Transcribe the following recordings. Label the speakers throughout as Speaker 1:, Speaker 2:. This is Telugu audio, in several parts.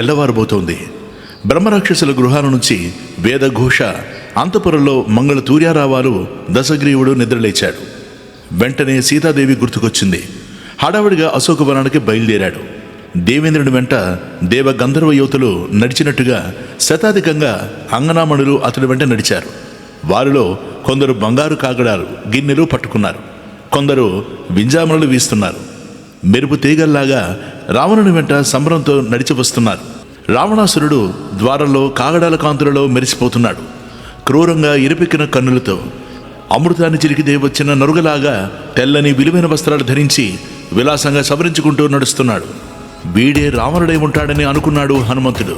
Speaker 1: తెల్లవారబోతోంది. బ్రహ్మరాక్షసుల గృహాల నుంచి వేదఘోష, అంతపురంలో మంగళ తూర్యారావాలు. దశగ్రీవుడు నిద్రలేచాడు. వెంటనే సీతాదేవి గుర్తుకొచ్చింది. హడావిడిగా అశోకవనానికి బయలుదేరాడు. దేవేంద్రుని వెంట దేవ గంధర్వ యువతులు నడిచినట్టుగా శతాధికంగా అంగనామణులు అతడి వెంట నడిచారు. వారిలో కొందరు బంగారు కాగడాలు, గిన్నెలు పట్టుకున్నారు. కొందరు వింజామణులు వీస్తున్నారు. మెరుపు తీగల్లాగా రావణుని వెంట సంబరంతో నడిచి వస్తున్నారు. రావణాసురుడు ద్వారంలో కాగడాల కాంతులలో మెరిసిపోతున్నాడు. క్రూరంగా ఇరిపెక్కిన కన్నులతో అమృతాన్ని చిలికితే వచ్చిన నరుగలాగా తెల్లని విలువైన వస్త్రాలు ధరించి విలాసంగా సవరించుకుంటూ నడుస్తున్నాడు. వీడే రావణుడై ఉంటాడని అనుకున్నాడు హనుమంతుడు.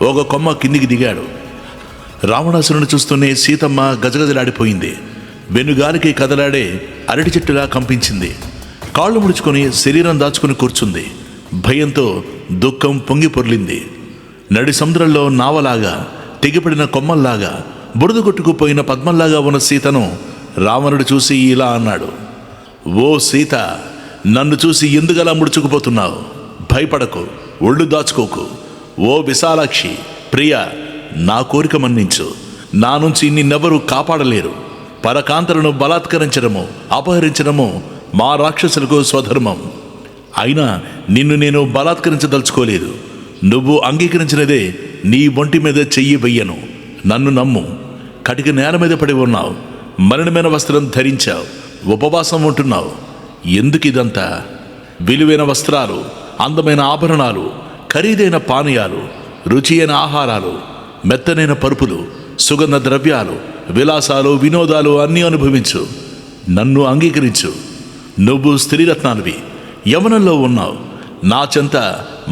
Speaker 1: ఒక కొమ్మ కిందికి దిగాడు. రావణాసురుని చూస్తూనే సీతమ్మ గజగజలాడిపోయింది. వెనుగాలికి కదలాడే అరటి చెట్టులా కంపించింది. కాళ్ళు ముడుచుకొని శరీరం దాచుకుని కూర్చుంది. భయంతో దుఃఖం పొంగి పొర్లింది. నడి సముద్రంలో నావలాగా, తెగిపడిన కొమ్మల్లాగా, బురద కొట్టుకుపోయిన పద్మంలాగా ఉన్న సీతను రావణుడు చూసి ఇలా అన్నాడు: ఓ సీత, నన్ను చూసి ఎందుకలా ముడుచుకుపోతున్నావు? భయపడకు, ఒళ్ళు దాచుకోకు. ఓ విశాలాక్షి, ప్రియ, నా కోరిక మన్నించు. నా నుంచి నిన్నెవరూ కాపాడలేరు. పరకాంతలను బలాత్కరించడము, అపహరించడము మా రాక్షసులకు స్వధర్మం. అయినా నిన్ను నేను బలాత్కరించదలుచుకోలేదు. నువ్వు అంగీకరించినదే నీ ఒంటి మీద చెయ్యి వెయ్యను. నన్ను నమ్ము. కటిక నేల మీద పడి ఉన్నావు. మలినమైన వస్త్రం ధరించావు. ఉపవాసం ఉంటున్నావు. ఎందుకిదంతా? విలువైన వస్త్రాలు, అందమైన ఆభరణాలు, ఖరీదైన పానీయాలు, రుచి అయిన ఆహారాలు, మెత్తనైన పరుపులు, సుగంధ ద్రవ్యాలు, విలాసాలు, వినోదాలు అన్నీ అనుభవించు. నన్ను అంగీకరించు. నువ్వు స్త్రీరత్నానివి, యవ్వనంలో ఉన్నావు. నా చెంత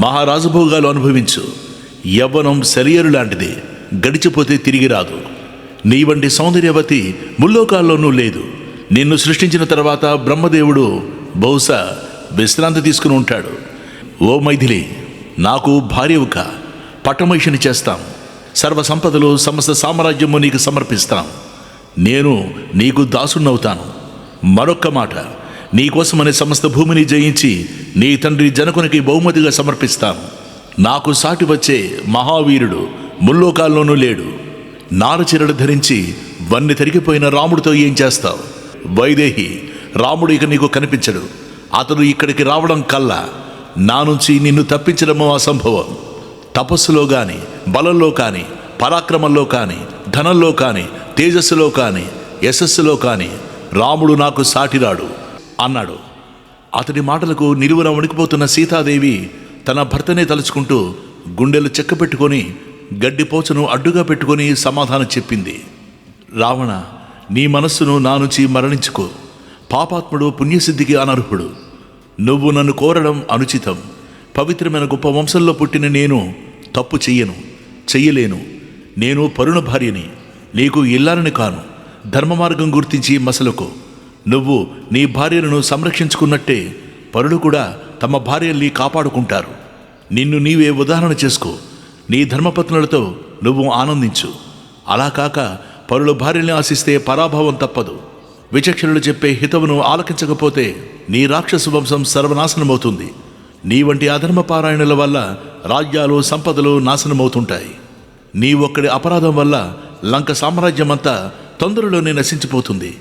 Speaker 1: మహారాజభోగాలు అనుభవించు. యవ్వనం సెలయేరు లాంటిది, గడిచిపోతే తిరిగి రాదు. నీ వంటి సౌందర్యవతి ముల్లోకాల్లోనూ లేదు. నిన్ను సృష్టించిన తర్వాత బ్రహ్మదేవుడు బహుశా విశ్రాంతి తీసుకుని ఉంటాడు. ఓ మైథిలి, నాకు భార్యవుక. పట్టమహిషిని చేస్తాం. సర్వ సంపదలు, సమస్త సామ్రాజ్యము నీకు సమర్పిస్తాం. నేను నీకు దాసున్నవుతాను. మరొక్క మాట, నీకోసమనే సమస్త భూమిని జయించి నీ తండ్రి జనకునికి బహుమతిగా సమర్పిస్తాను. నాకు సాటి వచ్చే మహావీరుడు ముల్లోకాల్లోనూ లేడు. నారచీరలు ధరించి వన్ని తరిగిపోయిన రాముడితో ఏం చేస్తావు? వైదేహి, రాముడు ఇక నీకు కనిపించడు. అతడు ఇక్కడికి రావడం కల్లా నా నుంచి నిన్ను తప్పించడమో అసంభవం. తపస్సులో కానీ, బలంలో కానీ, పరాక్రమంలో కానీ, ధనంలో కానీ, తేజస్సులో కానీ, యశస్సులో కానీ రాముడు నాకు సాటిరాడు అన్నాడు. అతడి మాటలకు నిలువున వణికిపోతున్న సీతాదేవి తన భర్తనే తలుచుకుంటూ గుండెలు చెక్కపెట్టుకొని గడ్డిపోచను అడ్డుగా పెట్టుకొని సమాధానం చెప్పింది. రావణ, నీ మనస్సును నా నుంచి మరణించుకో. పాపాత్ముడు పుణ్యసిద్ధికి అనర్హుడు. నువ్వు నన్ను కోరడం అనుచితం. పవిత్రమైన గొప్ప వంశంలో పుట్టిన నేను తప్పు చెయ్యలేను. నేను పరుణ భార్యని, నీకు ఇల్లాలని కాను. ధర్మ మార్గం గుర్తించి మసలుకో. నువ్వు నీ భార్యలను సంరక్షించుకున్నట్టే పరులు కూడా తమ భార్యల్ని కాపాడుకుంటారు. నిన్ను నీవే ఉదాహరణ చేసుకో. నీ ధర్మపత్నులతో నువ్వు ఆనందించు. అలా కాక పరుల భార్యల్ని ఆశిస్తే పరాభవం తప్పదు. విచక్షణలు చెప్పే హితవును ఆలకించకపోతే నీ రాక్షస వంశం సర్వనాశనమవుతుంది. నీ వంటి అధర్మపారాయణుల వల్ల రాజ్యాలు, సంపదలు నాశనమవుతుంటాయి. నీ ఒక్కడి అపరాధం వల్ల లంక సామ్రాజ్యమంతా తొందరలోనే నశించిపోతుంది.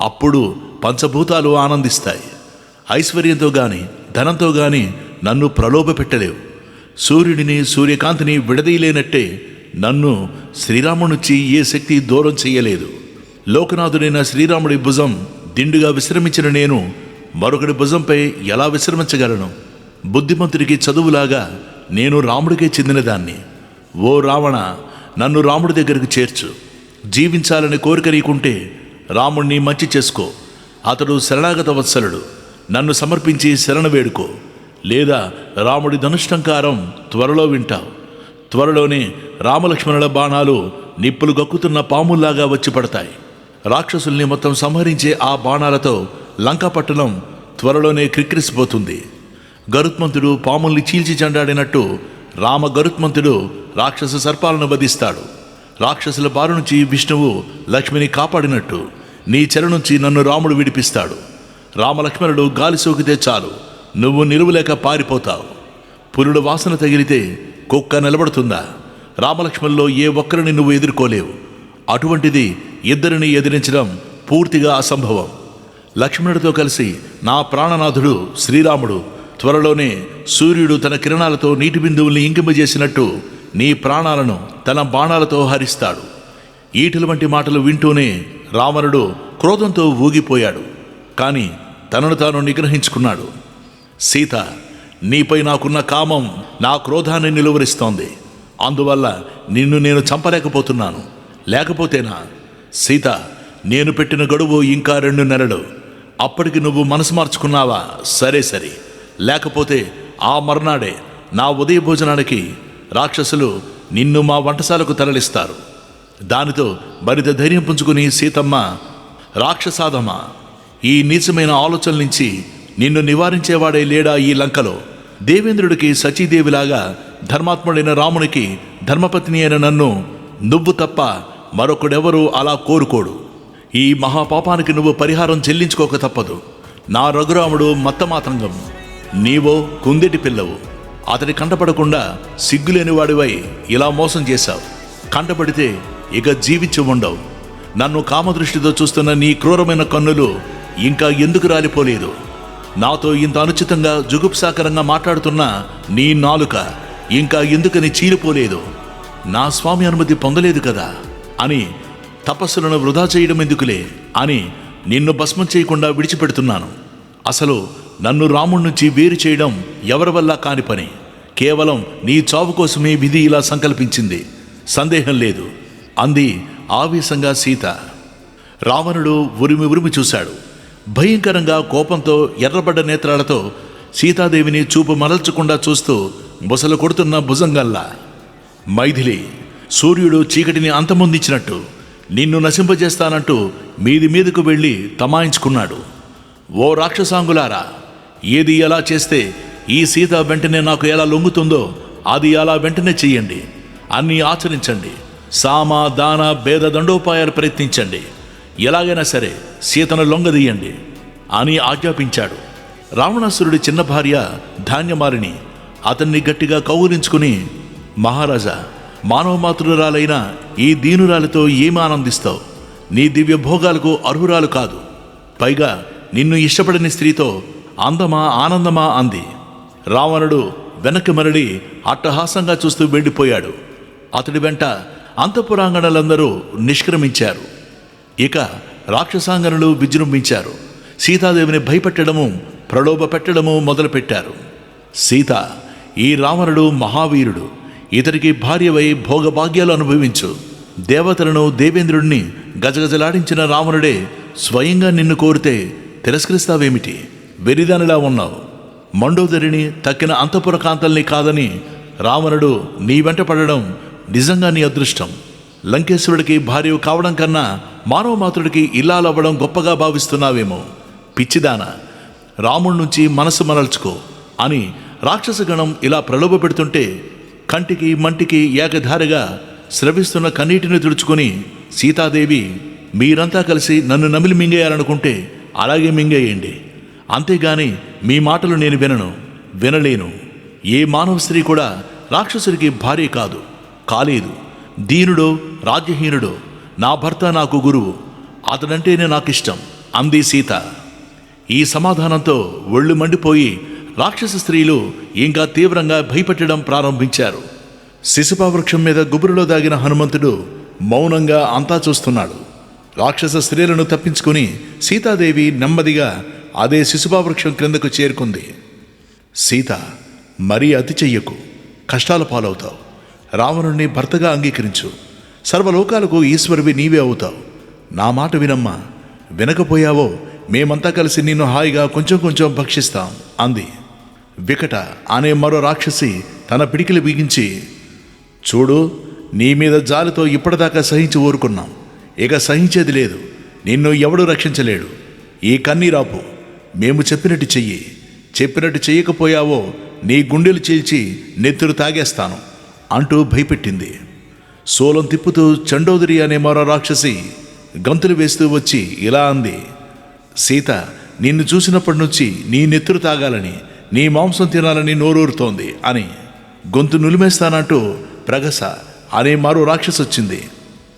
Speaker 1: అప్పుడు పంచభూతాలు ఆనందిస్తాయి. ఐశ్వర్యంతో గాని, ధనంతో గాని నన్ను ప్రలోభ పెట్టలేవు. సూర్యుడిని, సూర్యకాంతిని విడదీయలేనట్టే నన్ను శ్రీరామునుంచి ఏ శక్తి దూరం చెయ్యలేదు. లోకనాథుడైన శ్రీరాముడి భుజం దిండుగా విశ్రమించిన నేను మరొకటి భుజంపై ఎలా విశ్రమించగలను? బుద్ధిమంతుడికి చదువులాగా నేను రాముడికే చెందినదాన్ని. ఓ రావణ, నన్ను రాముడి దగ్గరకు చేర్చు. జీవించాలని కోరిక నీకుంటే రాముణ్ణి మంచి చేసుకో. అతడు శరణాగత వత్సలుడు. నన్ను సమర్పించి శరణ వేడుకో. లేదా రాముడి ధనుష్టంకారం త్వరలో వింటావు. త్వరలోనే రామలక్ష్మణుల బాణాలు నిప్పులు గక్కుతున్న పాముల్లాగా వచ్చి పడతాయి. రాక్షసుల్ని మొత్తం సంహరించే ఆ బాణాలతో లంకాపట్టణం త్వరలోనే క్రిక్కిరిసిపోతుంది. గరుత్మంతుడు పాముల్ని చీల్చి చెండాడినట్టు రామ గరుత్మంతుడు రాక్షస సర్పాలను వధిస్తాడు. రాక్షసుల బారి నుంచి విష్ణువు లక్ష్మిని కాపాడినట్టు నీ చెర నుంచి నన్ను రాముడు విడిపిస్తాడు. రామలక్ష్మణుడు గాలి సోకితే చాలు నువ్వు నిలువలేక పారిపోతావు. పురుడు వాసన తగిలితే కుక్క నిలబడుతుందా? రామలక్ష్మణుల్లో ఏ ఒక్కరిని నువ్వు ఎదుర్కోలేవు. అటువంటిది ఇద్దరిని ఎదిరించడం పూర్తిగా అసంభవం. లక్ష్మణుడితో కలిసి నా ప్రాణనాథుడు శ్రీరాముడు త్వరలోనే సూర్యుడు తన కిరణాలతో నీటి బిందువుల్ని ఇంకింపజేసినట్టు నీ ప్రాణాలను తన బాణాలతో హరిస్తాడు. ఈటల వంటి మాటలు వింటూనే రావణుడు క్రోధంతో ఊగిపోయాడు. కానీ తనను తాను నిగ్రహించుకున్నాడు. సీత, నీపై నాకున్న కామం నా క్రోధాన్ని నిలువరిస్తోంది. అందువల్ల నిన్ను నేను చంపలేకపోతున్నాను. లేకపోతేనా? సీత, నేను పెట్టిన గడువు ఇంకా 2 నెలలు. అప్పటికి నువ్వు మనసు మార్చుకున్నావా? సరే, లేకపోతే ఆ మర్నాడే నా ఉదయ భోజనానికి రాక్షసులు నిన్ను మా వంటశాలకు తరలిస్తారు. దానితో మరింత ధైర్యం పుంజుకుని సీతమ్మ, రాక్షసాదమా, ఈ నీచమైన ఆలోచనల నుంచి నిన్ను నివారించేవాడే లేడా ఈ లంకలో? దేవేంద్రుడికి సచీదేవిలాగా ధర్మాత్ముడైన రామునికి ధర్మపత్ని అయిన నన్ను నువ్వు తప్ప మరొకడెవరూ అలా కోరుకోడు. ఈ మహాపాపానికి నువ్వు పరిహారం చెల్లించుకోక తప్పదు. నా రఘురాముడు మత్తమాతంగం, నీవో కుందేటి పిల్లవు. అతడి కంటపడకుండా సిగ్గులేని వాడివై ఇలా మోసం చేశావు. కంటపడితే ఇక జీవించి ఉండవు. నన్ను కామదృష్టితో చూస్తున్న నీ క్రూరమైన కన్నులు ఇంకా ఎందుకు రాలిపోలేదు? నాతో ఇంత అనుచితంగా జుగుప్సాకరంగా మాట్లాడుతున్న నీ నాలుక ఇంకా ఎందుకని చీలిపోలేదు? నా స్వామి అనుమతి పొందలేదు కదా అని తపస్సులను వృధా చేయడం ఎందుకులే అని నిన్ను భస్మం చేయకుండా విడిచిపెడుతున్నాను. అసలు నన్ను రాముడి నుంచి వేరు చేయడం ఎవరి వల్ల కాని పని. కేవలం నీ చావు కోసమే విధి ఇలా సంకల్పించింది, సందేహం లేదు అంది ఆవేశంగా సీత. రావణుడు ఉరిమి చూశాడు. భయంకరంగా కోపంతో ఎర్రబడ్డ నేత్రాలతో సీతాదేవిని చూపు మరల్చకుండా చూస్తూ బుసలు కొడుతున్న భుజంగల్లా, మైథిలి, సూర్యుడు చీకటిని అంతమొందించినట్టు నిన్ను నశింపజేస్తానంటూ మీదకు వెళ్ళి తమాయించుకున్నాడు. ఓ రాక్షసాంగులారా, ఏది ఎలా చేస్తే ఈ సీత వెంటనే నాకు ఎలా లొంగుతుందో అది అలా వెంటనే చెయ్యండి. అన్నీ ఆచరించండి. సామ దాన భేద దండోపాయాలు ప్రయత్నించండి. ఎలాగైనా సరే సీతను లొంగదీయండి అని ఆజ్ఞాపించాడు. రావణాసురుడి చిన్న భార్య ధాన్యమాలిని అతన్ని గట్టిగా కౌగిలించుకుని, మహారాజా, మానవమాతృరాలైన ఈ దీనురాలితో ఏమి ఆనందిస్తావు? నీ దివ్య భోగాలకు అర్హురాలు కాదు. పైగా నిన్ను ఇష్టపడని స్త్రీతో అందమా ఆనందమా అంది. రావణుడు వెనక్కి మరలి అట్టహాసంగా చూస్తూ వెళ్ళిపోయాడు. అతడి వెంట అంతఃపురాంగణలందరూ నిష్క్రమించారు. ఇక రాక్షసాంగనులు విజృంభించారు. సీతాదేవిని భయపెట్టడము, ప్రలోభ పెట్టడము మొదలుపెట్టారు. సీత, ఈ రావణుడు మహావీరుడు. ఇతనికి భార్యవై భోగభాగ్యాలు అనుభవించు. దేవతలను, దేవేంద్రుడిని గజగజలాడించిన రావణుడే స్వయంగా నిన్ను కోరితే తిరస్కరిస్తావేమిటి? వెరిదానిలా ఉన్నావు. మండోదరిని, తక్కిన అంతఃపుర కాంతల్ని కాదని రావణుడు నీ వెంట పడడం నిజంగా నీ అదృష్టం. లంకేశ్వరుడికి భార్య కావడం కన్నా మానవమాతృడికి ఇల్లాలవ్వడం గొప్పగా భావిస్తున్నావేమో. పిచ్చిదాన, రాముడి నుంచి మనసు మరల్చుకో అని రాక్షసగణం ఇలా ప్రలోభ పెడుతుంటే కంటికి మంటికి ఏకధారిగా స్రవిస్తున్న కన్నీటిని తుడుచుకొని సీతాదేవి, మీరంతా కలిసి నన్ను నమిలి మింగేయాలనుకుంటే అలాగే మింగేయండి. అంతేగాని మీ మాటలు నేను వినలేను. ఏ మానవ స్త్రీ కూడా రాక్షసుడికి భార్య కాలేదు. దీనుడో రాజ్యహీనుడో నా భర్త నాకు గురువు. అతడంటేనే నాకిష్టం అంది సీత. ఈ సమాధానంతో ఒళ్ళు మండిపోయి రాక్షస స్త్రీలు ఇంకా తీవ్రంగా భయపెట్టడం ప్రారంభించారు. శిశుపావృక్షం మీద గుబురులో దాగిన హనుమంతుడు మౌనంగా అంతా చూస్తున్నాడు. రాక్షస స్త్రీలను తప్పించుకుని సీతాదేవి నెమ్మదిగా అదే శిశుపావృక్షం క్రిందకు చేరుకుంది. సీత, మరీ అతి చెయ్యకు, కష్టాల పాలవుతావు. రావణుణ్ణి భర్తగా అంగీకరించు. సర్వలోకాలకు ఈశ్వరువి నీవే అవుతావు. నా మాట వినమ్మా. వినకపోయావో మేమంతా కలిసి నిన్ను హాయిగా కొంచెం భక్షిస్తాం అంది. వికట అనే మరో రాక్షసి తన పిడికిలి బిగించి, చూడు, నీ మీద జాలితో ఇప్పటిదాకా సహించి ఊరుకున్నాం. ఇక సహించేది లేదు. నిన్ను ఎవడూ రక్షించలేడు. ఈ కన్నీరాపు. మేము చెప్పినట్టు చెయ్యి. చెప్పినట్టు చెయ్యకపోయావో నీ గుండెలు చీల్చి నెత్తురు తాగేస్తాను అంటూ భయపెట్టింది. సోలం తిప్పుతూ చండోదరి అనే మరో రాక్షసి గంతులు వేస్తూ వచ్చి ఇలా అంది, సీత, నిన్ను చూసినప్పటి నుంచి నీ నెత్తురు తాగాలని, నీ మాంసం తినాలని నోరూరుతోంది అని. గొంతు నులిమేస్తానంటూ ప్రగస అనే మరో రాక్షసి వచ్చింది.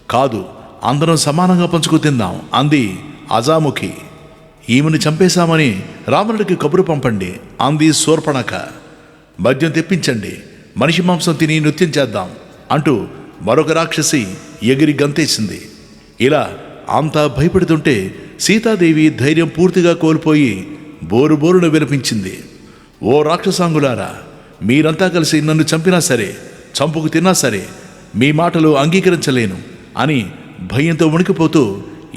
Speaker 1: కాదు, అందరం సమానంగా పంచుకు తిందాం అంది అజాముఖి. ఈమెను చంపేశామని రావణుడికి కబురు పంపండి అంది శూర్పణఖ. మద్యం తెప్పించండి, మనిషి మాంసం తిని నృత్యం చేద్దాం అంటూ మరొక రాక్షసి ఎగిరి గంతేసింది. ఇలా అంతా భయపడుతుంటే సీతాదేవి ధైర్యం పూర్తిగా కోల్పోయి బోరుబోరును విలపించింది. ఓ రాక్షసాంగులారా, మీరంతా కలిసి నన్ను చంపినా సరే, చంపుకు తిన్నా సరే మీ మాటలు అంగీకరించలేను అని భయంతో వణికిపోతూ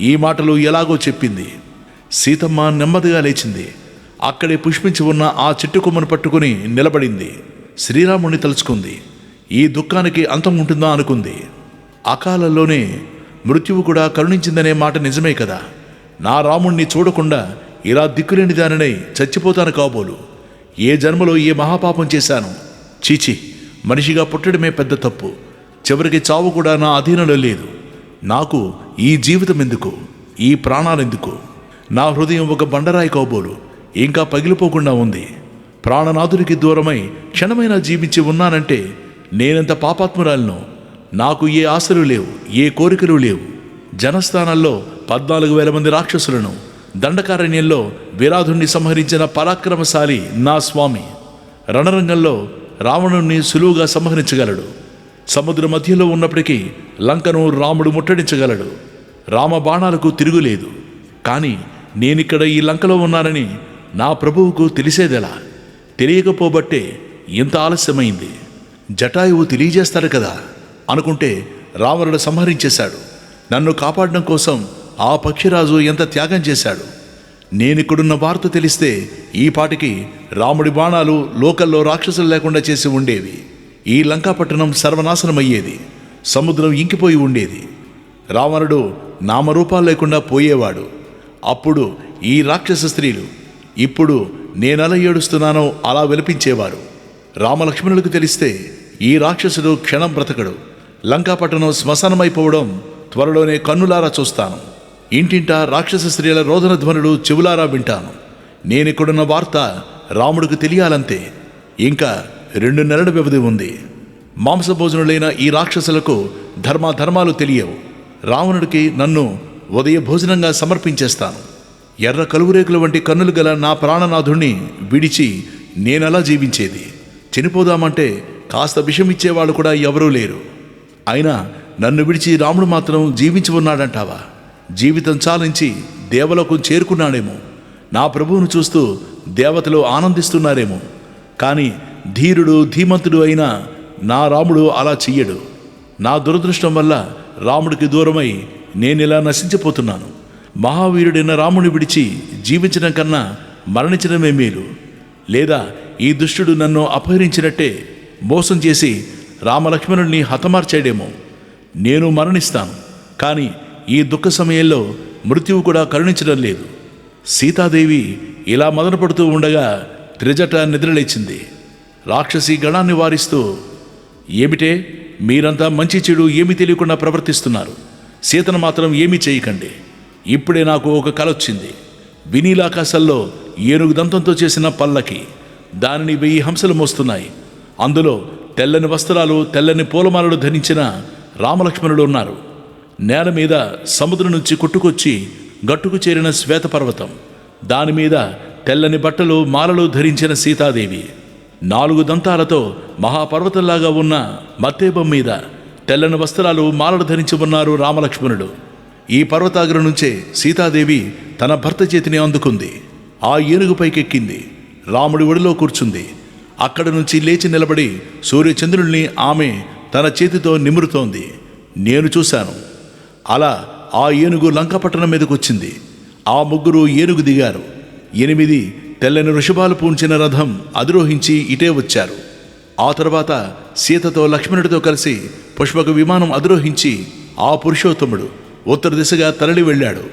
Speaker 1: ఈ మాటలు ఎలాగో చెప్పింది. సీతమ్మ నెమ్మదిగా లేచింది. అక్కడే పుష్పించి ఉన్న ఆ చెట్టు కొమ్మను పట్టుకుని నిలబడింది. శ్రీరాముణ్ణి తలుచుకుంది. ఈ దుఃఖానికి అంతం ఉంటుందా అనుకుంది. అకాలంలోనే మృత్యువు కూడా కరుణించిందనే మాట నిజమే కదా. నా రాముణ్ణి చూడకుండా ఇలా దిక్కులేని దానినై చచ్చిపోతాను కాబోలు. ఏ జన్మలో ఏ మహాపాపం చేశాను. చీచి, మనిషిగా పుట్టడమే పెద్ద తప్పు. చివరికి చావు కూడా నా అధీనంలో లేదు. నాకు ఈ జీవితం ఎందుకు, ఈ ప్రాణాలెందుకు? నా హృదయం ఒక బండరాయి కాబోలు ఇంకా పగిలిపోకుండా ఉంది. ప్రాణనాథునికి దూరమై క్షణమైనా జీవించి ఉన్నానంటే నేనెంత పాపాత్మురాలను. నాకు ఏ ఆశలు లేవు, ఏ కోరికలు లేవు. జనస్థానాల్లో 14,000 మంది రాక్షసులను, దండకారణ్యంలో విరాధుణ్ణి సంహరించిన పరాక్రమశాలి నా స్వామి. రణరంగంలో రావణుణ్ణి సులువుగా సంహరించగలడు. సముద్ర మధ్యలో ఉన్నప్పటికీ లంకను రాముడు ముట్టడించగలడు. రామ బాణాలకు తిరుగులేదు. కానీ నేనిక్కడ ఈ లంకలో ఉన్నానని నా ప్రభువుకు తెలిసేదెలా? తెలియకపోబట్టే ఇంత ఆలస్యమైంది. జటాయువు తెలియజేస్తాడు కదా అనుకుంటే రావణుడు సంహరించేశాడు. నన్ను కాపాడడం కోసం ఆ పక్షిరాజు ఎంత త్యాగం చేశాడు. నేనిక్కడున్న వార్త తెలిస్తే ఈ పాటికి రాముడి బాణాలు లోకల్లో రాక్షసులు లేకుండా చేసి ఉండేవి. ఈ లంకాపట్టణం సర్వనాశనమయ్యేది. సముద్రం ఇంకిపోయి ఉండేది. రావణుడు నామరూపాలు లేకుండా పోయేవాడు. అప్పుడు ఈ రాక్షస స్త్రీలు ఇప్పుడు నేనలా ఏడుస్తున్నానో అలా విలపించేవారు. రామలక్ష్మణులకు తెలిస్తే ఈ రాక్షసుడు క్షణం బ్రతకడు. లంకాపట్టణం శ్మశానమైపోవడం త్వరలోనే కన్నులారా చూస్తాను. ఇంటింటా రాక్షస స్త్రీల రోదన ధ్వనులు చెవులారా వింటాను. నేనిక్కడున్న వార్త రాముడికి తెలియాలంతే. ఇంకా 2 నెలల వ్యవధి ఉంది. మాంసభోజనులైన ఈ రాక్షసులకు ధర్మాలు తెలియవు. రావణుడికి నన్ను ఉదయ భోజనంగా సమర్పించేస్తాను. ఎర్ర కలువురేకుల వంటి కన్నులు గల నా ప్రాణనాథుణ్ణి విడిచి నేనలా జీవించేది. చనిపోదామంటే కాస్త విషం ఇచ్చేవాళ్ళు కూడా ఎవరూ లేరు. అయినా నన్ను విడిచి రాముడు మాత్రం జీవించి ఉన్నాడంటావా? జీవితం చాలించి దేవలోకం చేరుకున్నాడేమో. నా ప్రభువును చూస్తూ దేవతలు ఆనందిస్తున్నారేమో. కానీ ధీరుడు ధీమంతుడు అయిన నా రాముడు అలా చెయ్యడు. నా దురదృష్టం వల్ల రాముడికి దూరమై నేనిలా నశించిపోతున్నాను. మహావీరుడైన రాముని విడిచి జీవించడం కన్నా మరణించడమే మేలు. లేదా ఈ దుష్టుడు నన్ను అపహరించినట్టే మోసం చేసి రామలక్ష్మణుల్ని హతమార్చాడేమో. నేను మరణిస్తాను. కానీ ఈ దుఃఖ సమయంలో మృత్యువు కూడా కరుణించడం లేదు. సీతాదేవి ఇలా మదనపడుతూ ఉండగా త్రిజట నిద్రలేచింది. రాక్షసి గణాన్ని వారిస్తూ, ఏమిటే మీరంతా మంచి చెడు ఏమీ తెలియకుండా ప్రవర్తిస్తున్నారు. సీతను మాత్రం ఏమీ చేయకండి. ఇప్పుడే నాకు ఒక కల వచ్చింది. వినీలాకాశంలో ఏనుగు దంతంతో చేసిన పల్లకి, దానిని 1000 హంసలు మోస్తున్నాయి. అందులో తెల్లని వస్త్రాలు, తెల్లని పూలమాలలు ధరించిన రామలక్ష్మణులు ఉన్నారు. నేల మీద సముద్రం నుంచి కొట్టుకొచ్చి గట్టుకు చేరిన శ్వేతపర్వతం, దానిమీద తెల్లని బట్టలు మాలలు ధరించిన సీతాదేవి, 4 దంతాలతో మహాపర్వతంలాగా ఉన్న మత్తేబం మీద తెల్లని వస్త్రాలు మాలలు ధరించి ఉన్నారు రామలక్ష్మణుడు. ఈ పర్వతాగ్రం నుంచే సీతాదేవి తన భర్త చేతిని అందుకుంది. ఆ ఏనుగుపైకెక్కింది. రాముడి ఒడిలో కూర్చుంది. అక్కడ నుంచి లేచి నిలబడి సూర్యచంద్రుల్ని ఆమె తన చేతితో నిమురుతోంది. నేను చూశాను. అలా ఆ ఏనుగు లంకాపట్టణం మీదకు వచ్చింది. ఆ ముగ్గురు ఏనుగు దిగారు. 8 తెల్లని వృషభాలు పూంచిన రథం అధిరోహించి ఇటే వచ్చారు. ఆ తర్వాత సీతతో లక్ష్మణుడితో కలిసి పుష్పక విమానం అధిరోహించి ఆ పురుషోత్తముడు ఉత్తర దిశగా తరలి వెళ్ళాడు.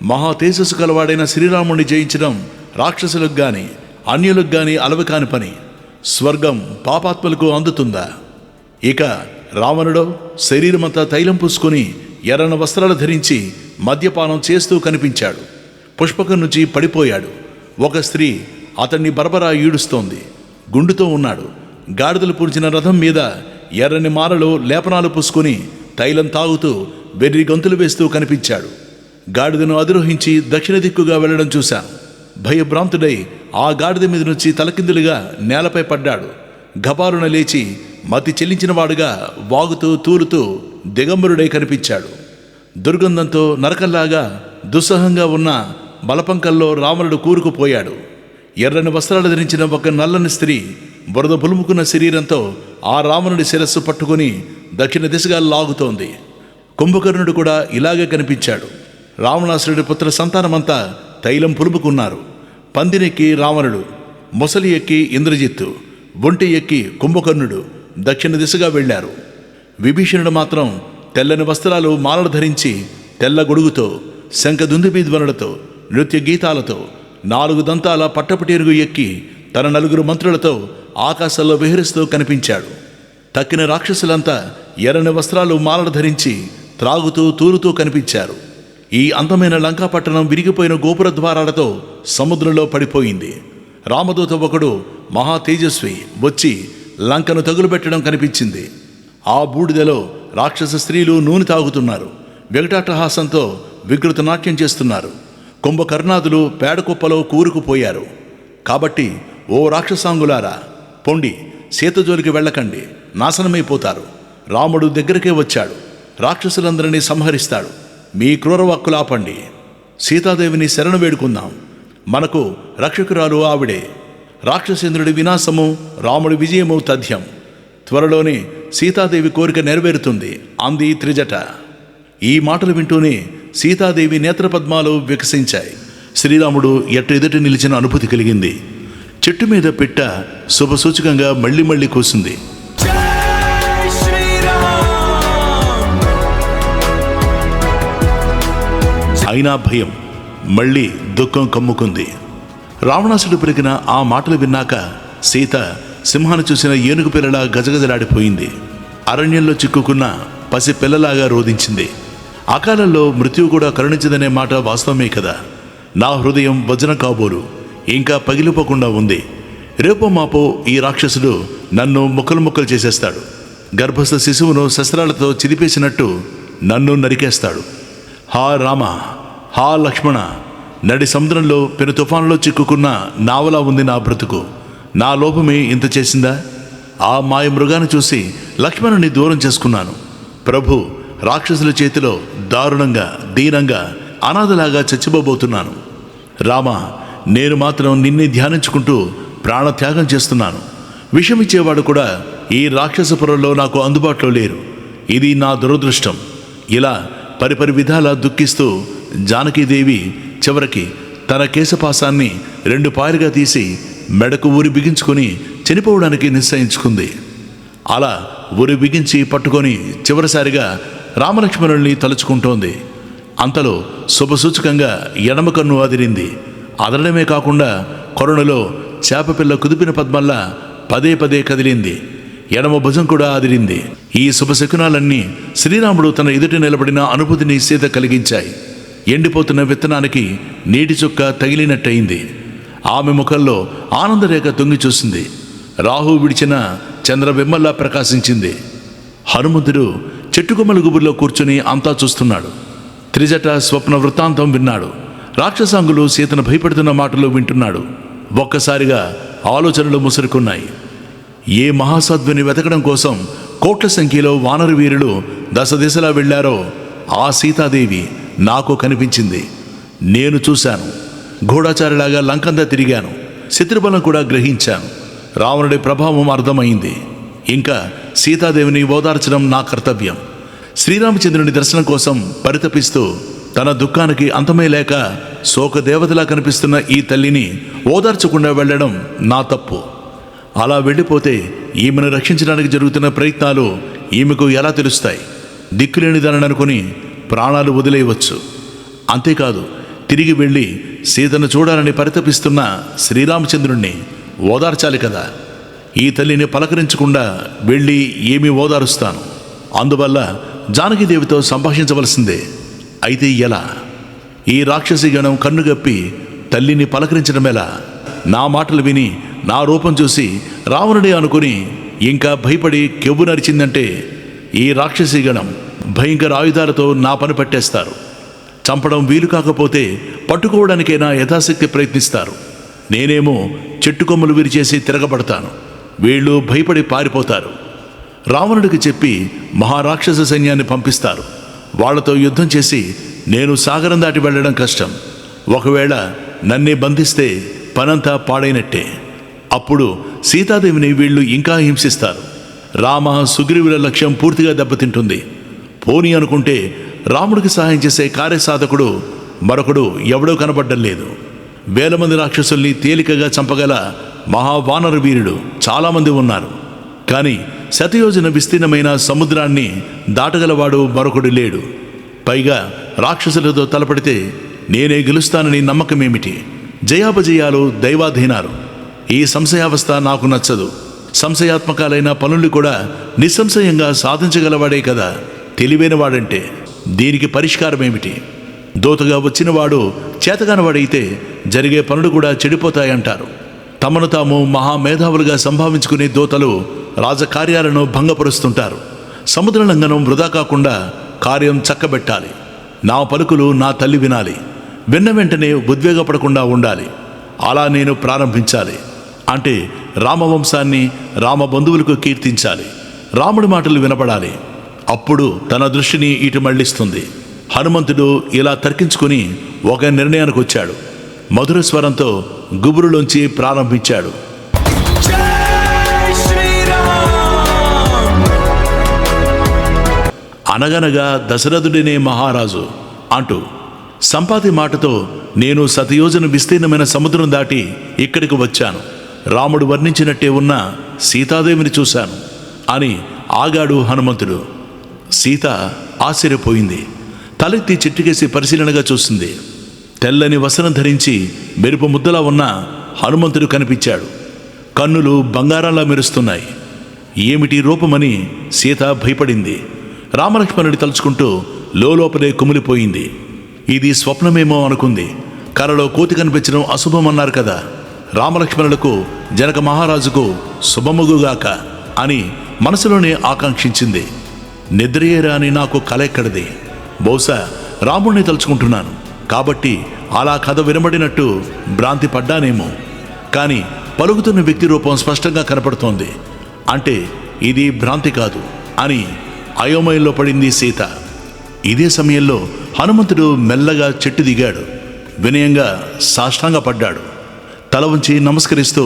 Speaker 1: మహా తేజస్సు కలవాడైన శ్రీరాముణ్ణి జయించడం రాక్షసులకు గాని అన్యులకు గాని అలవి కాని పని. స్వర్గం పాపాత్మలకు అందుతుందా? ఇక రావణుడో శరీరమంతా తైలం పూసుకొని ఎర్రన వస్త్రాలు ధరించి మద్యపానం చేస్తూ కనిపించాడు. పుష్పకం నుంచి పడిపోయాడు. ఒక స్త్రీ అతన్ని బరబరా ఈడుస్తోంది. గుండుతో ఉన్నాడు. గాడిదలు పూడ్చిన రథం మీద ఎర్రని మారలో లేపనాలు పూసుకొని తైలం తాగుతూ వెర్రి గంతులు వేస్తూ కనిపించాడు. గాడిదను అధిరోహించి దక్షిణ దిక్కుగా వెళ్లడం చూశాను. భయభ్రాంతుడై ఆ గాడిద మీద నుంచి తలకిందులుగా నేలపై పడ్డాడు. గబారున లేచి మతి చెల్లించిన వాడుగా వాగుతూ తూలుతూ దిగంబరుడై కనిపించాడు. దుర్గంధంతో నరకల్లాగా దుస్సహంగా ఉన్న బలపంకల్లో రావణుడు కూరుకుపోయాడు. ఎర్రని వస్త్రాలు ధరించిన ఒక నల్లని స్త్రీ బురద పులుముకున్న శరీరంతో ఆ రావణుడి శిరస్సు పట్టుకుని దక్షిణ దిశగా లాగుతోంది. కుంభకర్ణుడు కూడా ఇలాగే కనిపించాడు. రావణాసురుడి పుత్ర సంతానమంతా తైలం పులుముకున్నారు. పందినెక్కి రావణుడు, మొసలి ఎక్కి ఇంద్రజిత్తు, ఒంటి ఎక్కి కుంభకర్ణుడు దక్షిణ దిశగా వెళ్లారు. విభీషణుడు మాత్రం తెల్లని వస్త్రాలు మాలలు ధరించి తెల్ల గొడుగుతో శంఖదుందుబి ధ్వనులతో నృత్య గీతాలతో 4 దంతాల పట్టపుటేరుగు ఎక్కి తన 4 మంత్రులతో ఆకాశంలో విహరిస్తూ కనిపించాడు. తక్కిన రాక్షసులంతా ఎర్రని వస్త్రాలు మాలలు ధరించి త్రాగుతూ తూలుతూ కనిపించారు. ఈ అందమైన లంకాపట్టణం విరిగిపోయిన గోపుర ద్వారాలతో సముద్రంలో పడిపోయింది. రామదూత ఒకడు మహా తేజస్వి వచ్చి లంకను తగులుపెట్టడం కనిపించింది. ఆ బూడిదలో రాక్షస స్త్రీలు నూనె తాగుతున్నారు. వికటాటహాసంతో వికృత నాట్యం చేస్తున్నారు. కుంభకర్ణాదులు పేడకుప్పలో కూరుకుపోయారు. కాబట్టి ఓ రాక్షసాంగులారా, పొండి, సీతజోలికి వెళ్ళకండి, నాశనమైపోతారు. రాముడు దగ్గరికే వచ్చాడు. రాక్షసులందరినీ సంహరిస్తాడు. మీ క్రూరవాక్కులాపండి. సీతాదేవిని శరణు వేడుకుందాం. మనకు రక్షకురాలు ఆవిడే. రాక్షసేంద్రుడి వినాశము, రాముడి విజయము తథ్యం. త్వరలోనే సీతాదేవి కోరిక నెరవేరుతుంది అంది త్రిజట. ఈ మాటలు వింటూనే సీతాదేవి నేత్రపద్మాలు వికసించాయి. శ్రీరాముడు ఎదుటి నిలిచిన అనుభూతి కలిగింది. చెట్టు మీద పిట్ట శుభసూచకంగా మళ్ళీ మళ్ళీ కూసింది. అయినా భయం, మళ్ళీ దుఃఖం కమ్ముకుంది. రావణాసుడు పెరిగిన ఆ మాటలు విన్నాక సీత సింహాన్ని చూసిన ఏనుగు పిల్లలా గజగజలాడిపోయింది. అరణ్యంలో చిక్కుకున్న పసి పిల్లలాగా రోధించింది. అకాలంలో మృత్యువు కూడా కరుణించదనే మాట వాస్తవమే కదా. నా హృదయం వజ్రం కాబోలు ఇంకా పగిలిపోకుండా ఉంది. రేపో మాపో ఈ రాక్షసుడు నన్ను ముక్కలు ముక్కలు చేసేస్తాడు. గర్భస్థ శిశువును శస్త్రాలతో చిదిపేసినట్టు నన్ను నరికేస్తాడు. హా రామ, హా లక్ష్మణ, నడి సముద్రంలో పెను తుఫానులో చిక్కుకున్న నావలా ఉంది నా బ్రతుకు. నా లోపమే ఇంత చేసిందా? ఆ మాయ మృగాన్ని చూసి లక్ష్మణుని దూరం చేసుకున్నాను. ప్రభు, రాక్షసుల చేతిలో దారుణంగా దీనంగా అనాథలాగా చచ్చిపోబోతున్నాను. రామ, నేను మాత్రం నిన్నే ధ్యానించుకుంటూ ప్రాణత్యాగం చేస్తున్నాను. విషమిచ్చేవాడు కూడా ఈ రాక్షసపురంలో నాకు అందుబాటులో లేరు. ఇది నా దురదృష్టం. ఇలా పరిపరి విధాలా దుఃఖిస్తూ జానకీదేవి చివరికి తన కేశపాసాన్ని 2 పాయలుగా తీసి మెడకు ఊరి బిగించుకొని చనిపోవడానికి నిశ్చయించుకుంది. అలా ఊరి బిగించి పట్టుకొని చివరిసారిగా రామలక్ష్మణుల్ని తలుచుకుంటోంది. అంతలో శుభసూచకంగా ఎడమ కన్ను అదిరింది. అదరడమే కాకుండా కొరణులో చేపపిల్ల కుదిపిన పద్మల్లా పదే పదే కదిలింది. ఎడమ భుజం కూడా అదిరింది. ఈ శుభశకునాలన్నీ శ్రీరాముడు తన ఎదుట నిలబడిన అనుభూతిని సీత కలిగించాయి. ఎండిపోతున్న విత్తనానికి నీటి చుక్క తగిలినట్టయింది. ఆమె ముఖంలో ఆనందరేఖ తొంగి చూసింది. రాహు విడిచిన చంద్రబిమ్మల్లా ప్రకాశించింది. హనుమంతుడు చెట్టుకొమ్మల గుబుర్లో కూర్చుని అంతా చూస్తున్నాడు. త్రిజట స్వప్న వృత్తాంతం విన్నాడు. రాక్షసాంగులు సీతను భయపెడుతున్న మాటలు వింటున్నాడు. ఒక్కసారిగా ఆలోచనలు ముసురుకున్నాయి. ఏ మహాసద్విని వెతకడం కోసం కోట్ల సంఖ్యలో వానర వీరులు దశ దిశలా వెళ్లారో ఆ సీతాదేవి నాకు కనిపించింది. నేను చూశాను. గూఢాచారిలాగా లంకంతా తిరిగాను. శత్రుబలం కూడా గ్రహించాను. రావణుడి ప్రభావం అర్థమైంది. ఇంకా సీతాదేవిని ఓదార్చడం నా కర్తవ్యం. శ్రీరామచంద్రుని దర్శనం కోసం పరితపిస్తూ తన దుఃఖానికి అంతమే లేక శోకదేవతలా కనిపిస్తున్న ఈ తల్లిని ఓదార్చకుండా వెళ్ళడం నా తప్పు. అలా వెళ్ళిపోతే ఈమెను రక్షించడానికి జరుగుతున్న ప్రయత్నాలు ఈమెకు ఎలా తెలుస్తాయి? దిక్కులేనిదానని అనుకుని ప్రాణాలు వదిలేయవచ్చు. అంతేకాదు, తిరిగి వెళ్ళి సీతను చూడాలని పరితపిస్తున్న శ్రీరామచంద్రుణ్ణి ఓదార్చాలి కదా. ఈ తల్లిని పలకరించకుండా వెళ్ళి ఏమి ఓదారుస్తాను? అందువల్ల జానకీదేవితో సంభాషించవలసిందే. అయితే ఎలా? ఈ రాక్షసి గణం కన్నుగప్పి తల్లిని పలకరించడం ఎలా? నా మాటలు విని నా రూపం చూసి రావణుడే అనుకుని ఇంకా భయపడి కెవ్వు నరిచిందంటే ఈ రాక్షసి గణం భయంకర ఆయుధాలతో నా పని పట్టేస్తారు. చంపడం వీలు కాకపోతే పట్టుకోవడానికైనా యథాశక్తి ప్రయత్నిస్తారు. నేనేమో చెట్టు కొమ్మలు విరిచేసి తిరగబడతాను. వీళ్ళు భయపడి పారిపోతారు. రావణుడికి చెప్పి మహారాక్షస సైన్యాన్ని పంపిస్తారు. వాళ్లతో యుద్ధం చేసి నేను సాగరం దాటి వెళ్ళడం కష్టం. ఒకవేళ నన్నే బంధిస్తే పనంతా పాడైనట్టే. అప్పుడు సీతాదేవిని వీళ్ళు ఇంకా హింసిస్తారు. రామ సుగ్రీవుల లక్ష్యం పూర్తిగా దెబ్బతింటుంది. పోనీ అనుకుంటే రాముడికి సహాయం చేసే కార్యసాధకుడు మరొకడు ఎవడో కనబడ్డం లేదు. వేల మంది రాక్షసుల్ని తేలికగా చంపగల మహావానర వీరుడు చాలామంది ఉన్నారు. కానీ శతయోజన విస్తీర్ణమైన సముద్రాన్ని దాటగలవాడు మరొకడు లేడు. పైగా రాక్షసులతో తలపడితే నేనే గెలుస్తానని నమ్మకమేమిటి? జయాపజయాలు దైవాధీనాలు. ఈ సంశయావస్థ నాకు నచ్చదు. సంశయాత్మకాలైన పనుల్ని కూడా నిస్సంశయంగా సాధించగలవాడే కదా తెలివైనవాడంటే. దీనికి పరిష్కారం ఏమిటి? దోతగా వచ్చినవాడు చేతగానవాడైతే జరిగే పనులు కూడా చెడిపోతాయంటారు. తమను తాము మహామేధావులుగా సంభావించుకునే దోతలు రాజకార్యాలను భంగపరుస్తుంటారు. సముద్ర లంఘనం వృధా కాకుండా కార్యం చక్కబెట్టాలి. నా పలుకులు నా తల్లి వినాలి. విన్న వెంటనే ఉద్వేగపడకుండా ఉండాలి. అలా నేను ప్రారంభించాలి. అంటే రామవంశాన్ని రామబంధువులకు కీర్తించాలి. రాముడి మాటలు వినపడాలి. అప్పుడు తన దృష్టిని ఇటు మళ్లిస్తుంది. హనుమంతుడు ఇలా తర్కించుకుని ఒక నిర్ణయానికి వచ్చాడు. మధుర స్వరంతో గుబురులోంచి ప్రారంభించాడు. అనగనగా దశరథుడినే మహారాజు అంటూ సంపాతి మాటతో నేను శతయోజన విస్తీర్ణమైన సముద్రం దాటి ఇక్కడికి వచ్చాను. రాముడు వర్ణించినట్టే ఉన్న సీతాదేవిని చూశాను అని ఆగాడు హనుమంతుడు. సీత ఆశ్చర్యపోయింది. తలెత్తి చెట్టుకేసి పరిశీలనగా చూస్తుంది. తెల్లని వస్త్రం ధరించి మెరుపు ముద్దలా ఉన్న హనుమంతుడు కనిపించాడు. కన్నులు బంగారంలా మెరుస్తున్నాయి. ఏమిటి రూపమని సీత భయపడింది. రామలక్ష్మణుడి తలుచుకుంటూ లోపలే కుమిలిపోయింది. ఇది స్వప్నమేమో అనుకుంది. కలలో కోతి కనిపించడం అశుభమన్నారు కదా. రామలక్ష్మణులకు జనక మహారాజుకు శుభముగుగాక అని మనసులోనే ఆకాంక్షించింది. నిద్రయేరా అని నాకు కల ఎక్కడిది. బహుశా రాముణ్ణి తలుచుకుంటున్నాను కాబట్టి అలా కథ వినబడినట్టు భ్రాంతి పడ్డానేమో. కానీ పలుకుతున్న వ్యక్తి రూపం స్పష్టంగా కనపడుతోంది. అంటే ఇది భ్రాంతి కాదు అని అయోమయంలో పడింది సీత. ఇదే సమయంలో హనుమంతుడు మెల్లగా చెట్టు దిగాడు. వినయంగా సాష్టాంగపడ్డాడు. తల ఉంచి నమస్కరిస్తూ